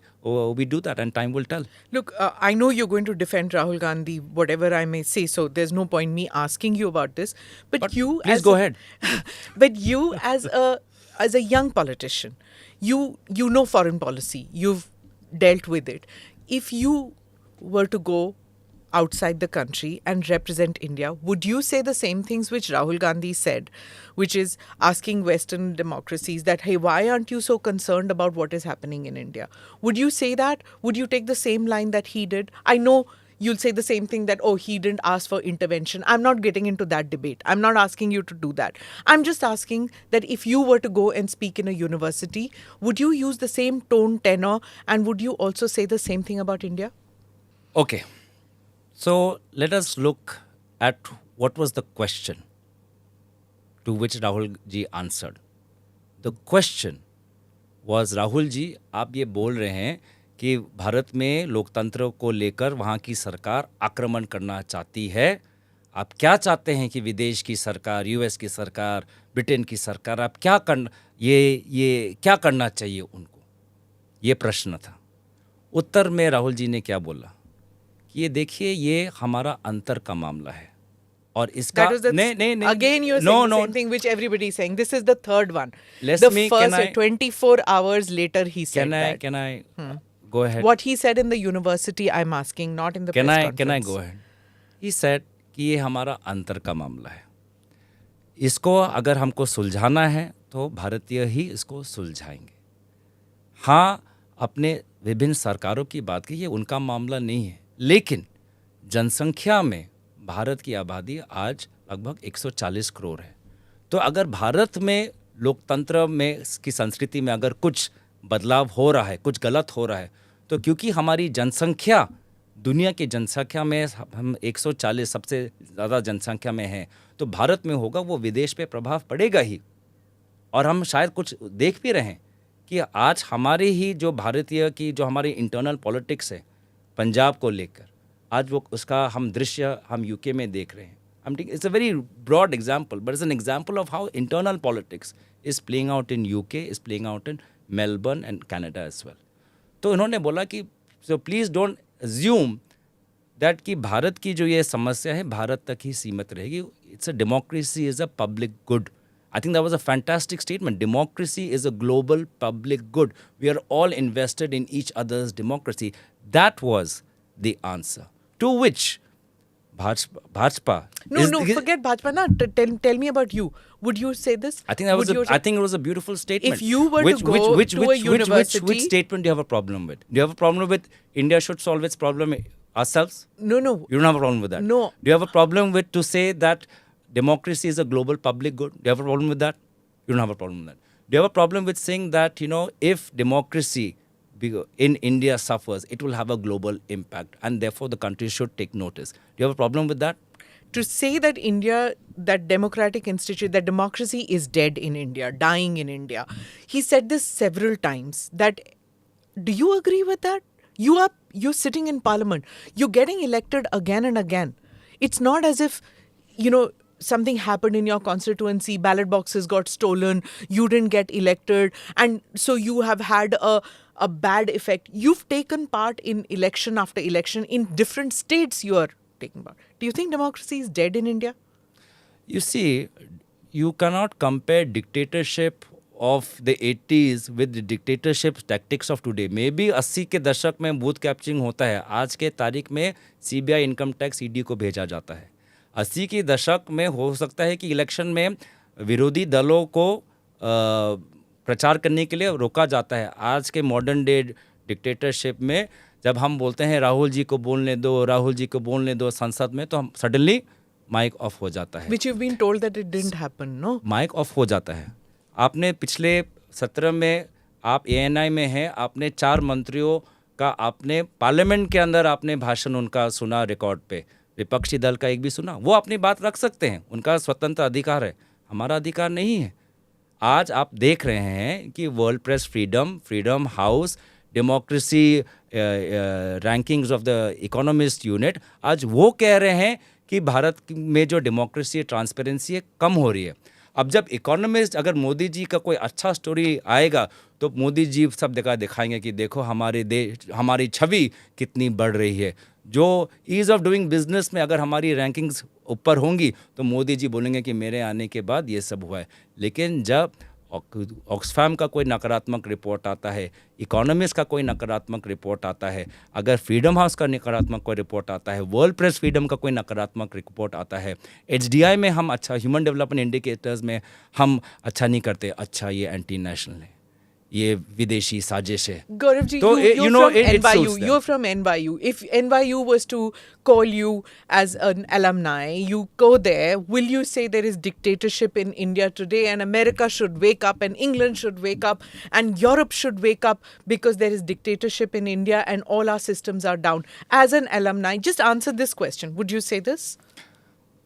do that, and time will tell. Look, I know you're going to defend Rahul Gandhi, whatever I may say, so there's no point me asking you about this. But you, please go ahead. But you, as a young politician, you know foreign policy. You've dealt with it. If you were to go outside the country and represent India, would you say the same things which Rahul Gandhi said, which is asking Western democracies that, hey, why aren't you so concerned about what is happening in India? Would you say that? Would you take the same line that he did? I know you'll say the same thing that, oh, he didn't ask for intervention. I'm not getting into that debate. I'm not asking you to do that. I'm just asking that if you were to go and speak in a university, would you use the same tone, tenor, and would you also say the same thing about India? Okay. So let us look at what was the question to which Rahul ji answered. The question was, Rahul ji, आप ये बोल रहे हैं कि भारत में लोकतंत्र को लेकर वहाँ की सरकार आक्रमण करना चाहती है. आप क्या चाहते हैं कि विदेश की सरकार, यूएस की सरकार, ब्रिटेन की सरकार, आप क्या करना चाहिए उनको? ये प्रश्न था. उत्तर में राहुल जी ने क्या बोला कि ये देखिए, ये हमारा अंतर का मामला है और इसका नहीं again you're saying the same thing which everybody is saying. This is the third one. The first 24 hours later he said that. Can I go ahead? What he said in the university, I'm asking, not in the press conference. Can I go ahead? He said कि ये हमारा अंतर का मामला है. इसको अगर हमको सुलझाना है तो भारतीय ही इसको सुलझाएंगे. हाँ, अपने विभिन्न सरकारों की बात की, ये उनका मामला नहीं है, लेकिन जनसंख्या में भारत की आबादी आज लगभग 140 करोड़ है. तो अगर भारत में लोकतंत्र में की संस्कृति में अगर कुछ बदलाव हो रहा है, कुछ गलत हो रहा है, तो क्योंकि हमारी जनसंख्या दुनिया की जनसंख्या में हम 140 सबसे ज़्यादा जनसंख्या में हैं, तो भारत में होगा वो विदेश पे प्रभाव पड़ेगा ही. और हम शायद कुछ देख भी रहे हैं कि आज हमारे ही जो भारतीय की जो हमारी इंटरनल पॉलिटिक्स है पंजाब को लेकर, आज वो उसका हम दृश्य हम यूके में देख रहे हैं, It's a very broad example, but it's an example of how internal politics is playing out in UK, is playing out in Melbourne and Canada as well. तो इन्होंने बोला कि so please don't assume that कि भारत की जो ये समस्या है भारत तक ही सीमित रहेगी. It's a democracy is a public good. I think that was a fantastic statement. Democracy is a global public good. We are all invested in each other's democracy. That was the answer. To which Bhajpa. Forget Bhajpa. Na, tell me about you. Would you say this? I think I think it was a beautiful statement. If you were to go to a university, which statement do you have a problem with? Do you have a problem with India should solve its problem ourselves? No. You don't have a problem with that. No. Do you have a problem with to say that democracy is a global public good? Do you have a problem with that? You don't have a problem with that. Do you have a problem with saying that, if democracy in India suffers, it will have a global impact and therefore the country should take notice? Do you have a problem with that? To say that that democratic institute, that democracy is dead in India, dying in India. He said this several times. Do you agree with that? You're sitting in parliament. You're getting elected again and again. It's not as if, something happened in your constituency, ballot boxes got stolen, you didn't get elected, and so you have had a bad effect. You've taken part in election after election in different states you are taking part. Do you think democracy is dead in India? You see, you cannot compare dictatorship of the 80s with the dictatorship tactics of today. Maybe 80 के दशक में booth capturing होता है. आज के तारीख में CBI income tax ED को भेजा जाता है. 80 के दशक में हो सकता है कि इलेक्शन में विरोधी दलों को प्रचार करने के लिए रोका जाता है. आज के मॉडर्न डे डिक्टेटरशिप में जब हम बोलते हैं राहुल जी को बोलने दो संसद में, तो हम सडनली माइक ऑफ हो जाता है. Which you've been told that it didn't happen, no? Mic off हो जाता है. आपने पिछले सत्र में आप ANI में हैं, आपने 4 मंत्रियों का आपने पार्लियामेंट के अंदर आपने भाषण उनका सुना रिकॉर्ड पे. विपक्षी दल का एक भी सुना? वो अपनी बात रख सकते हैं, उनका स्वतंत्र अधिकार है. हमारा अधिकार नहीं है. आज आप देख रहे हैं कि world press freedom house, democracy rankings of the economist unit आज वो कह रहे हैं कि भारत में जो डेमोक्रेसी ट्रांसपेरेंसी है कम हो रही है. अब जब इकोनॉमिस्ट अगर मोदी जी का कोई अच्छा स्टोरी आएगा तो मोदी जी सब दिखाएंगे कि देखो हमारी छवि कितनी बढ़ रही है. जो ईज़ ऑफ डूइंग बिजनेस में अगर हमारी रैंकिंग्स ऊपर होंगी तो मोदी जी बोलेंगे कि मेरे आने के बाद ये सब हुआ है. लेकिन जब ऑक्सफैम का कोई नकारात्मक रिपोर्ट आता है, इकोनॉमिस्ट का कोई नकारात्मक रिपोर्ट आता है, अगर फ्रीडम हाउस का नकारात्मक कोई रिपोर्ट आता है, वर्ल्ड प्रेस फ्रीडम का कोई नकारात्मक रिपोर्ट आता है, HDI में हम अच्छा ह्यूमन डेवलपमेंट इंडिकेटर्स में हम अच्छा नहीं करते, अच्छा ये एंटी नेशनल है, ये विदेशी साजिश है. Gaurav ji, So, you're from it NYU. suits them. You're from NYU. If NYU was to call you as an alumni, you go there. Will you say there is dictatorship in India today, and America should wake up, and England should wake up, and Europe should wake up because there is dictatorship in India and all our systems are down? As an alumni, just answer this question. Would you say this?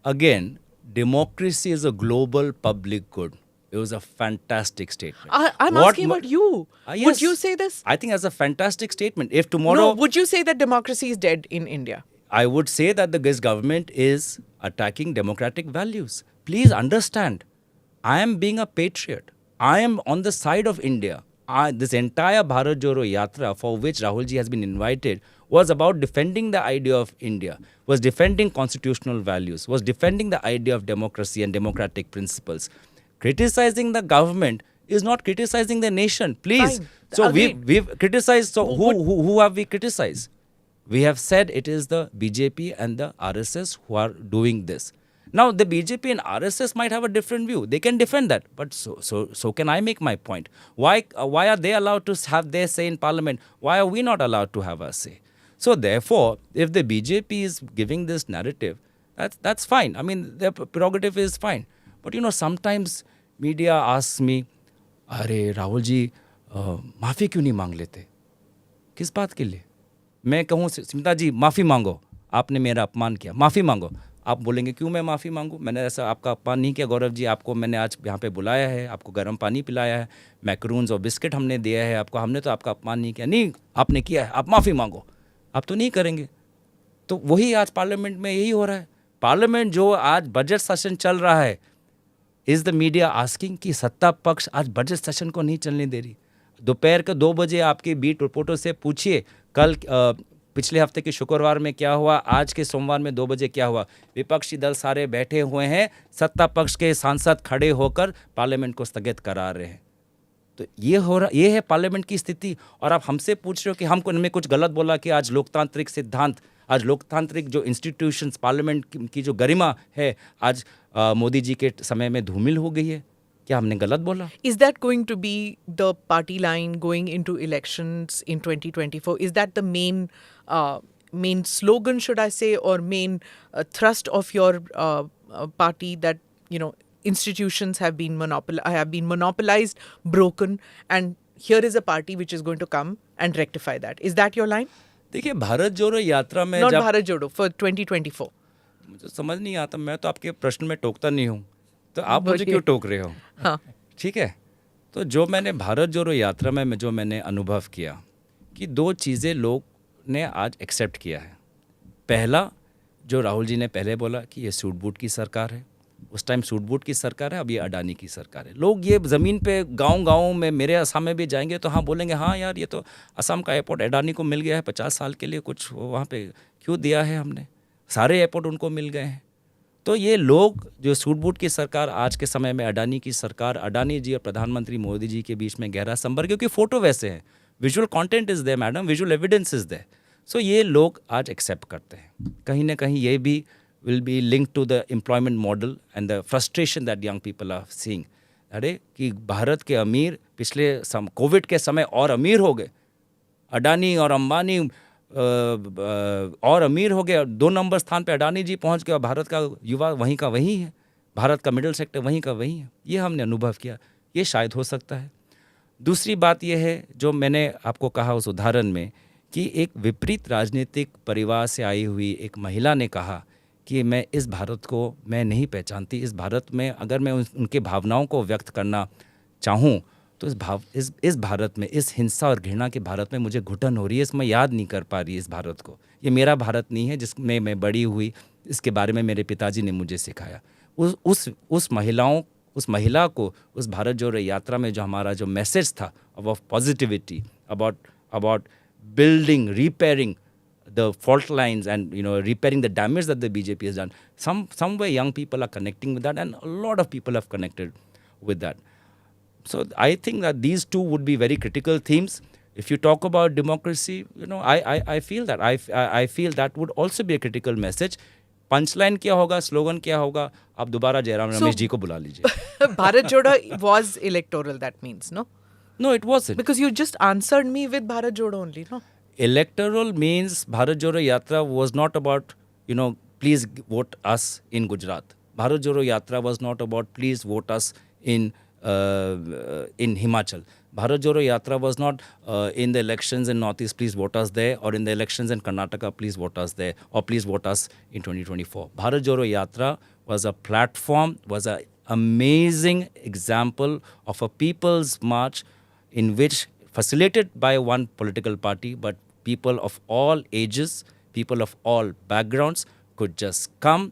Again, democracy is a global public good. It was a fantastic statement. I'm asking about you. Yes. Would you say this? I think that's a fantastic statement. If tomorrow... No, would you say that democracy is dead in India? I would say that this government is attacking democratic values. Please understand, I am being a patriot. I am on the side of India. This entire Bharat Jodo Yatra for which Rahul ji has been invited was about defending the idea of India, was defending constitutional values, was defending the idea of democracy and democratic principles. Criticizing the government is not criticizing the nation. Please. Fine. So Agreed. we've criticized. So who have we criticized? We have said it is the BJP and the RSS who are doing this. Now the BJP and RSS might have a different view. They can defend that, but so can I make my point? Why are they allowed to have their say in parliament? Why are we not allowed to have our say? So therefore, if the BJP is giving this narrative, that's fine. I mean, their prerogative is fine. But sometimes media asks me, अरे राहुल जी माफ़ी क्यों नहीं मांग लेते? किस बात के लिए? मैं कहूँ स्मिता जी माफ़ी मांगो, आपने मेरा अपमान किया, माफ़ी मांगो. आप बोलेंगे क्यों मैं माफ़ी मांगूँ? मैंने ऐसा आपका अपमान नहीं किया गौरव जी. आपको मैंने आज यहाँ पे बुलाया है, आपको गर्म पानी पिलाया है, मैक्रोन्स और बिस्किट हमने दिया है आपको, हमने तो आपका अपमान नहीं किया. नहीं, आपने किया है, आप माफ़ी मांगो. आप तो नहीं करेंगे. तो वही आज पार्लियामेंट में यही हो रहा है. पार्लियामेंट जो आज बजट सेशन चल रहा है, इज द मीडिया आस्किंग कि सत्ता पक्ष आज बजट सेशन को नहीं चलने दे रही। दोपहर के 2 बजे आपके बीट रिपोर्टर से पूछिए कल पिछले हफ्ते के शुक्रवार में क्या हुआ, आज के सोमवार में 2 बजे क्या हुआ। विपक्षी दल सारे बैठे हुए हैं, सत्ता पक्ष के सांसद खड़े होकर पार्लियामेंट को स्थगित करा रहे हैं। तो ये है पार्लियामेंट की स्थिति। और आप हमसे पूछ रहे हो कि हमको इनमें कुछ गलत बोला कि आज लोकतांत्रिक सिद्धांत, आज लोकतांत्रिक जो इंस्टीट्यूशंस पार्लियामेंट की जो गरिमा है, आज मोदी जी के समय में धूमिल हो गई है। क्या हमने गलत बोला? Is that going to be the party line going into elections in 2024? Is that the main slogan, should I say, or main thrust of your party, that institutions have been monopolized, broken, and here is a party which is going to come and rectify that? Is that your line? देखिए, भारत जोड़ो यात्रा में Not Bharat Jodo, for 2024. मुझे समझ नहीं आता, मैं तो आपके प्रश्न में टोकता नहीं हूँ, तो आप मुझे क्यों टोक रहे हो? हाँ. ठीक है, तो जो मैंने भारत जोड़ो यात्रा में जो मैंने अनुभव किया कि 2 चीज़ें लोग ने आज एक्सेप्ट किया है। पहला, जो राहुल जी ने पहले बोला कि ये सूट बूट की सरकार है, उस टाइम सूट बूट की सरकार है, अब ये अडानी की सरकार है। लोग ये ज़मीन पे गांव में, मेरे असम में भी जाएंगे तो हाँ बोलेंगे, हाँ यार ये तो असम का एयरपोर्ट अडानी को मिल गया है 50 साल के लिए, कुछ वहाँ पे क्यों दिया है हमने, सारे एयरपोर्ट उनको मिल गए हैं। तो ये लोग जो सूट बूट की सरकार, आज के समय में अडानी की सरकार, अडानी जी और प्रधानमंत्री मोदी जी के बीच में गहरा संपर्क, क्योंकि फ़ोटो वैसे हैं, visual content is there madam, visual evidence is there. So ये लोग आज एक्सेप्ट करते हैं। कहीं ना कहीं ये भी will be link to the employment model and the frustration that young people are seeing. अरे कि भारत के अमीर पिछले कोविड के समय और अमीर हो गए, अडानी और अंबानी और अमीर हो गया, 2 नंबर स्थान पे अडानी जी पहुंच गए और भारत का युवा वहीं का वहीं है, भारत का मिडिल सेक्टर वहीं का वहीं है। ये हमने अनुभव किया, ये शायद हो सकता है। दूसरी बात ये है जो मैंने आपको कहा उस उदाहरण में कि एक विपरीत राजनीतिक परिवार से आई हुई एक महिला ने कहा कि मैं इस भारत को मैं नहीं पहचानती, इस भारत में अगर मैं उनके भावनाओं को व्यक्त करना चाहूँ तो इस भारत में, इस हिंसा और घृणा के भारत में मुझे घुटन हो रही है, इसमें याद नहीं कर पा रही इस भारत को। ये मेरा भारत नहीं है जिसमें मैं बड़ी हुई, इसके बारे में मेरे पिताजी ने मुझे सिखाया। उस महिला को उस भारत जोड़ो यात्रा में जो हमारा जो मैसेज था of positivity about building, repairing the fault lines and repairing the damage that the BJP has done. Somewhere young people are connecting with that, and a lot of people have connected with that. So I think that these two would be very critical themes. If you talk about democracy, I feel that I feel that would also be a critical message. Punchline क्या होगा, slogan क्या होगा, आप दोबारा जयराम रमेश जी को बुला लीजिए। Bharat Jodo was electoral, that means, no? No, it wasn't. Because you just answered me with Bharat Jodo only, no? Electoral means Bharat Jodo Yatra was not about, please vote us in Gujarat. Bharat Jodo Yatra was not about please vote us in Himachal. Bharat Jodo Yatra was not in the elections in Northeast, please vote us there, or in the elections in Karnataka, please vote us there, or please vote us in 2024. Bharat Jodo Yatra was a platform, was an amazing example of a people's march in which, facilitated by one political party, but people of all ages, people of all backgrounds could just come.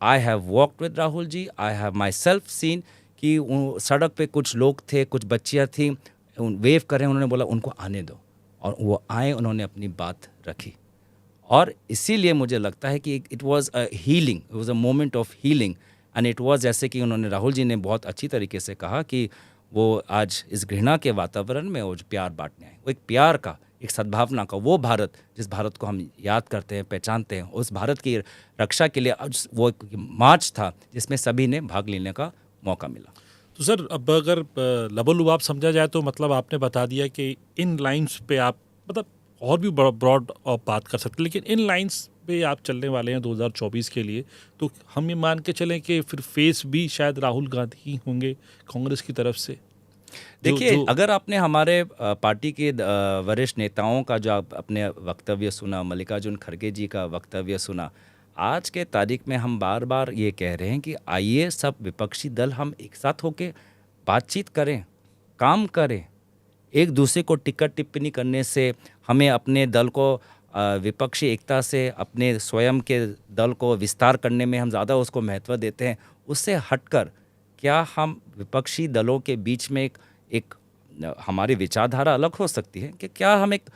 I have walked with Rahul ji. I have myself seen कि सड़क पे कुछ लोग थे, कुछ बच्चियाँ थी, wave कर रहे हैं, उन्होंने बोला उनको आने दो, और वो आए, उन्होंने अपनी बात रखी। और इसीलिए मुझे लगता है कि it was a healing, it was a moment of healing, and it was, जैसे कि उन्होंने, राहुल जी ने बहुत अच्छी तरीके से कहा कि वो आज इस घृणा के वातावरण में वो जो प्यार बांटने आए, वो एक प्यार का, एक सद्भावना का, वो भारत जिस भारत को हम याद करते हैं, पहचानते हैं, उस भारत की रक्षा के लिए वो एक मार्च था जिसमें सभी ने भाग लेने का मौका मिला। तो सर, अब अगर लबोलुबाब समझा जाए तो मतलब आपने बता दिया कि इन लाइंस पे आप मतलब और भी ब्रॉड बात कर सकते हैं, लेकिन इन लाइंस पे आप चलने वाले हैं 2024 के लिए, तो हम ये मान के चलें कि फिर फेस भी शायद राहुल गांधी होंगे कांग्रेस की तरफ से। देखिए, अगर आपने हमारे पार्टी के वरिष्ठ नेताओं का जो अपने वक्तव्य सुना, मल्लिकार्जुन खड़गे जी का वक्तव्य सुना, आज के तारीख में हम बार बार ये कह रहे हैं कि आइए सब विपक्षी दल हम एक साथ होके बातचीत करें, काम करें। एक दूसरे को टिक्का टिप्पणी करने से हमें अपने दल को विपक्षी एकता से अपने स्वयं के दल को विस्तार करने में हम ज़्यादा उसको महत्व देते हैं, उससे हटकर क्या हम विपक्षी दलों के बीच में एक हमारी विचारधारा अलग हो सकती है कि क्या हम एक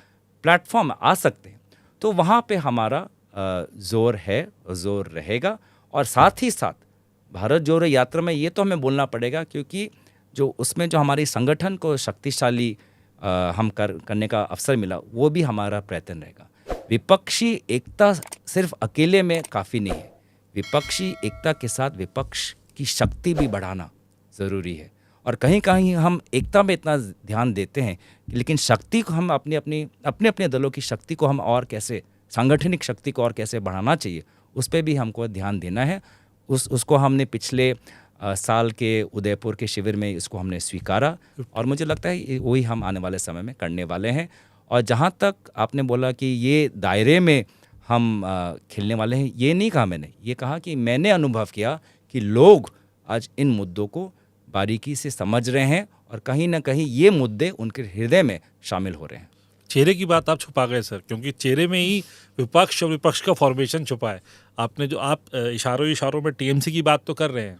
प्लेटफॉर्म आ सकते हैं, तो वहाँ पे हमारा ज़ोर है, ज़ोर रहेगा। और साथ ही साथ भारत जोड़ो यात्रा में ये तो हमें बोलना पड़ेगा, क्योंकि जो उसमें जो हमारी संगठन को शक्तिशाली हम करने का अवसर मिला, वो भी हमारा प्रयत्न रहेगा। विपक्षी एकता सिर्फ अकेले में काफ़ी नहीं है, विपक्षी एकता के साथ विपक्ष की शक्ति भी बढ़ाना ज़रूरी है। और कहीं कहीं हम एकता में इतना ध्यान देते हैं, लेकिन शक्ति को हम अपने दलों की शक्ति को हम और कैसे, सांगठनिक शक्ति को और कैसे बढ़ाना चाहिए, उस पर भी हमको ध्यान देना है। उसको हमने पिछले साल के उदयपुर के शिविर में इसको हमने स्वीकारा, और मुझे लगता है वही हम आने वाले समय में करने वाले हैं। और जहाँ तक आपने बोला कि ये दायरे में हम खेलने वाले हैं, ये नहीं कहा मैंने, ये कहा कि मैंने अनुभव किया कि लोग आज इन मुद्दों को बारीकी से समझ रहे हैं और कहीं ना कहीं ये मुद्दे उनके हृदय में शामिल हो रहे हैं। चेहरे की बात आप छुपा गए सर, क्योंकि चेहरे में ही विपक्ष और विपक्ष का फॉर्मेशन छुपा है। आपने जो आप इशारों में टीएमसी की बात तो कर रहे हैं,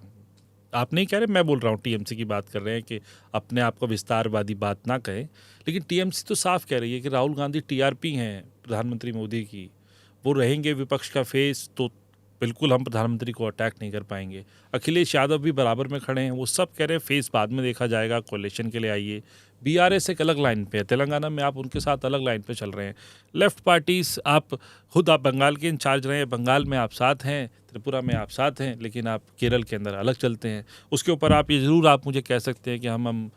आप नहीं कह रहे, मैं बोल रहा हूँ टीएमसी की बात कर रहे हैं कि अपने आप को विस्तारवादी बात ना कहें, लेकिन टीएमसी तो साफ कह रही है कि राहुल गांधी टीआरपी हैं प्रधानमंत्री मोदी की, वो रहेंगे विपक्ष का फेस, तो बिल्कुल हम प्रधानमंत्री को अटैक नहीं कर पाएंगे। अखिलेश यादव भी बराबर में खड़े हैं, वो सब कह रहे हैं फेस बाद में देखा जाएगा, कोalition के लिए आइए। बीआरएस एक अलग लाइन पे है, तेलंगाना में आप उनके साथ अलग लाइन पे चल रहे हैं। लेफ्ट पार्टीज, आप बंगाल के इंचार्ज रहे हैं, बंगाल में आप साथ हैं, त्रिपुरा में आप साथ हैं, लेकिन आप केरल के अंदर अलग चलते हैं। उसके ऊपर आप ये ज़रूर आप मुझे कह सकते हैं कि हम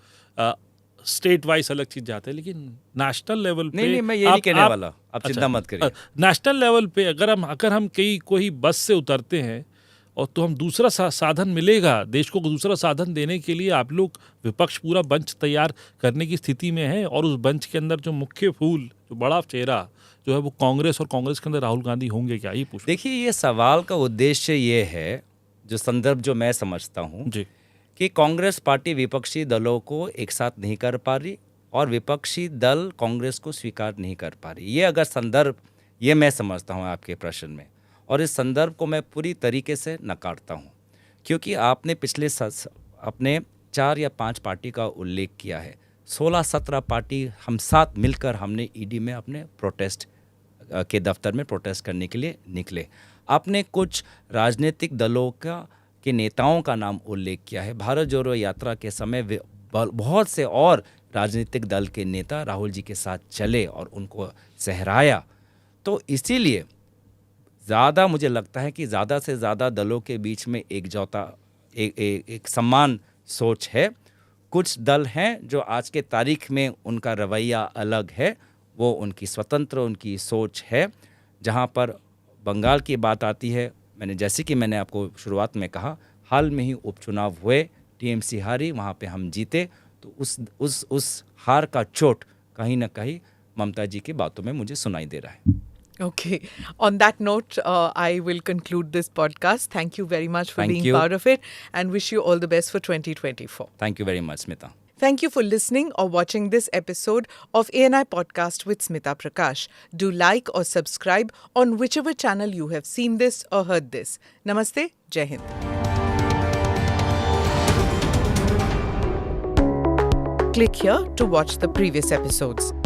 स्टेट वाइज अलग चीज जाते हैं, लेकिन नेशनल लेवल पे नहीं, मैं ये नहीं कहने वाला, आप चिंता मत करिए। नेशनल लेवल पे अगर हम कोई बस से उतरते हैं और तो हम दूसरा साधन मिलेगा, देश को दूसरा साधन देने के लिए आप लोग विपक्ष पूरा मंच तैयार करने की स्थिति में है, और उस मंच के अंदर जो मुख्य फूल, जो बड़ा चेहरा जो है वो कांग्रेस, और कांग्रेस के अंदर राहुल गांधी होंगे क्या, ये पूछ। देखिए, ये सवाल का उद्देश्य ये है, जो संदर्भ जो मैं समझता हूँ जी, कि कांग्रेस पार्टी विपक्षी दलों को एक साथ नहीं कर पा रही और विपक्षी दल कांग्रेस को स्वीकार नहीं कर पा रही। ये अगर संदर्भ, ये मैं समझता हूँ आपके प्रश्न में, और इस संदर्भ को मैं पूरी तरीके से नकारता हूँ, क्योंकि आपने पिछले अपने 4 या 5 पार्टी का उल्लेख किया है। 16-17 पार्टी हम साथ मिलकर हमने ईडी में अपने प्रोटेस्ट के दफ्तर में प्रोटेस्ट करने के लिए निकले। आपने कुछ राजनीतिक दलों के नेताओं का नाम उल्लेख किया है। भारत जोड़ो यात्रा के समय बहुत से और राजनीतिक दल के नेता राहुल जी के साथ चले और उनको सहराया। तो इसीलिए ज़्यादा मुझे लगता है कि ज़्यादा से ज़्यादा दलों के बीच में एक समान सोच है। कुछ दल हैं जो आज के तारीख में उनका रवैया अलग है, वो उनकी स्वतंत्र उनकी सोच है। जहाँ पर बंगाल की बात आती है, जैसे कि मैंने आपको शुरुआत में कहा, हाल में ही उपचुनाव हुए, टीएमसी हारी, वहाँ पे हम जीते, तो उस हार का चोट कहीं ना कहीं ममता जी की बातों में मुझे सुनाई दे रहा है। Okay. On that note, I will conclude this podcast. Thank you very much for being part of it, and wish you all the best for 2024. Thank you very much, Smita. Thank you for listening or watching this episode of ANI Podcast with Smita Prakash. Do like or subscribe on whichever channel you have seen this or heard this. Namaste. Jai Hind. Click here to watch the previous episodes.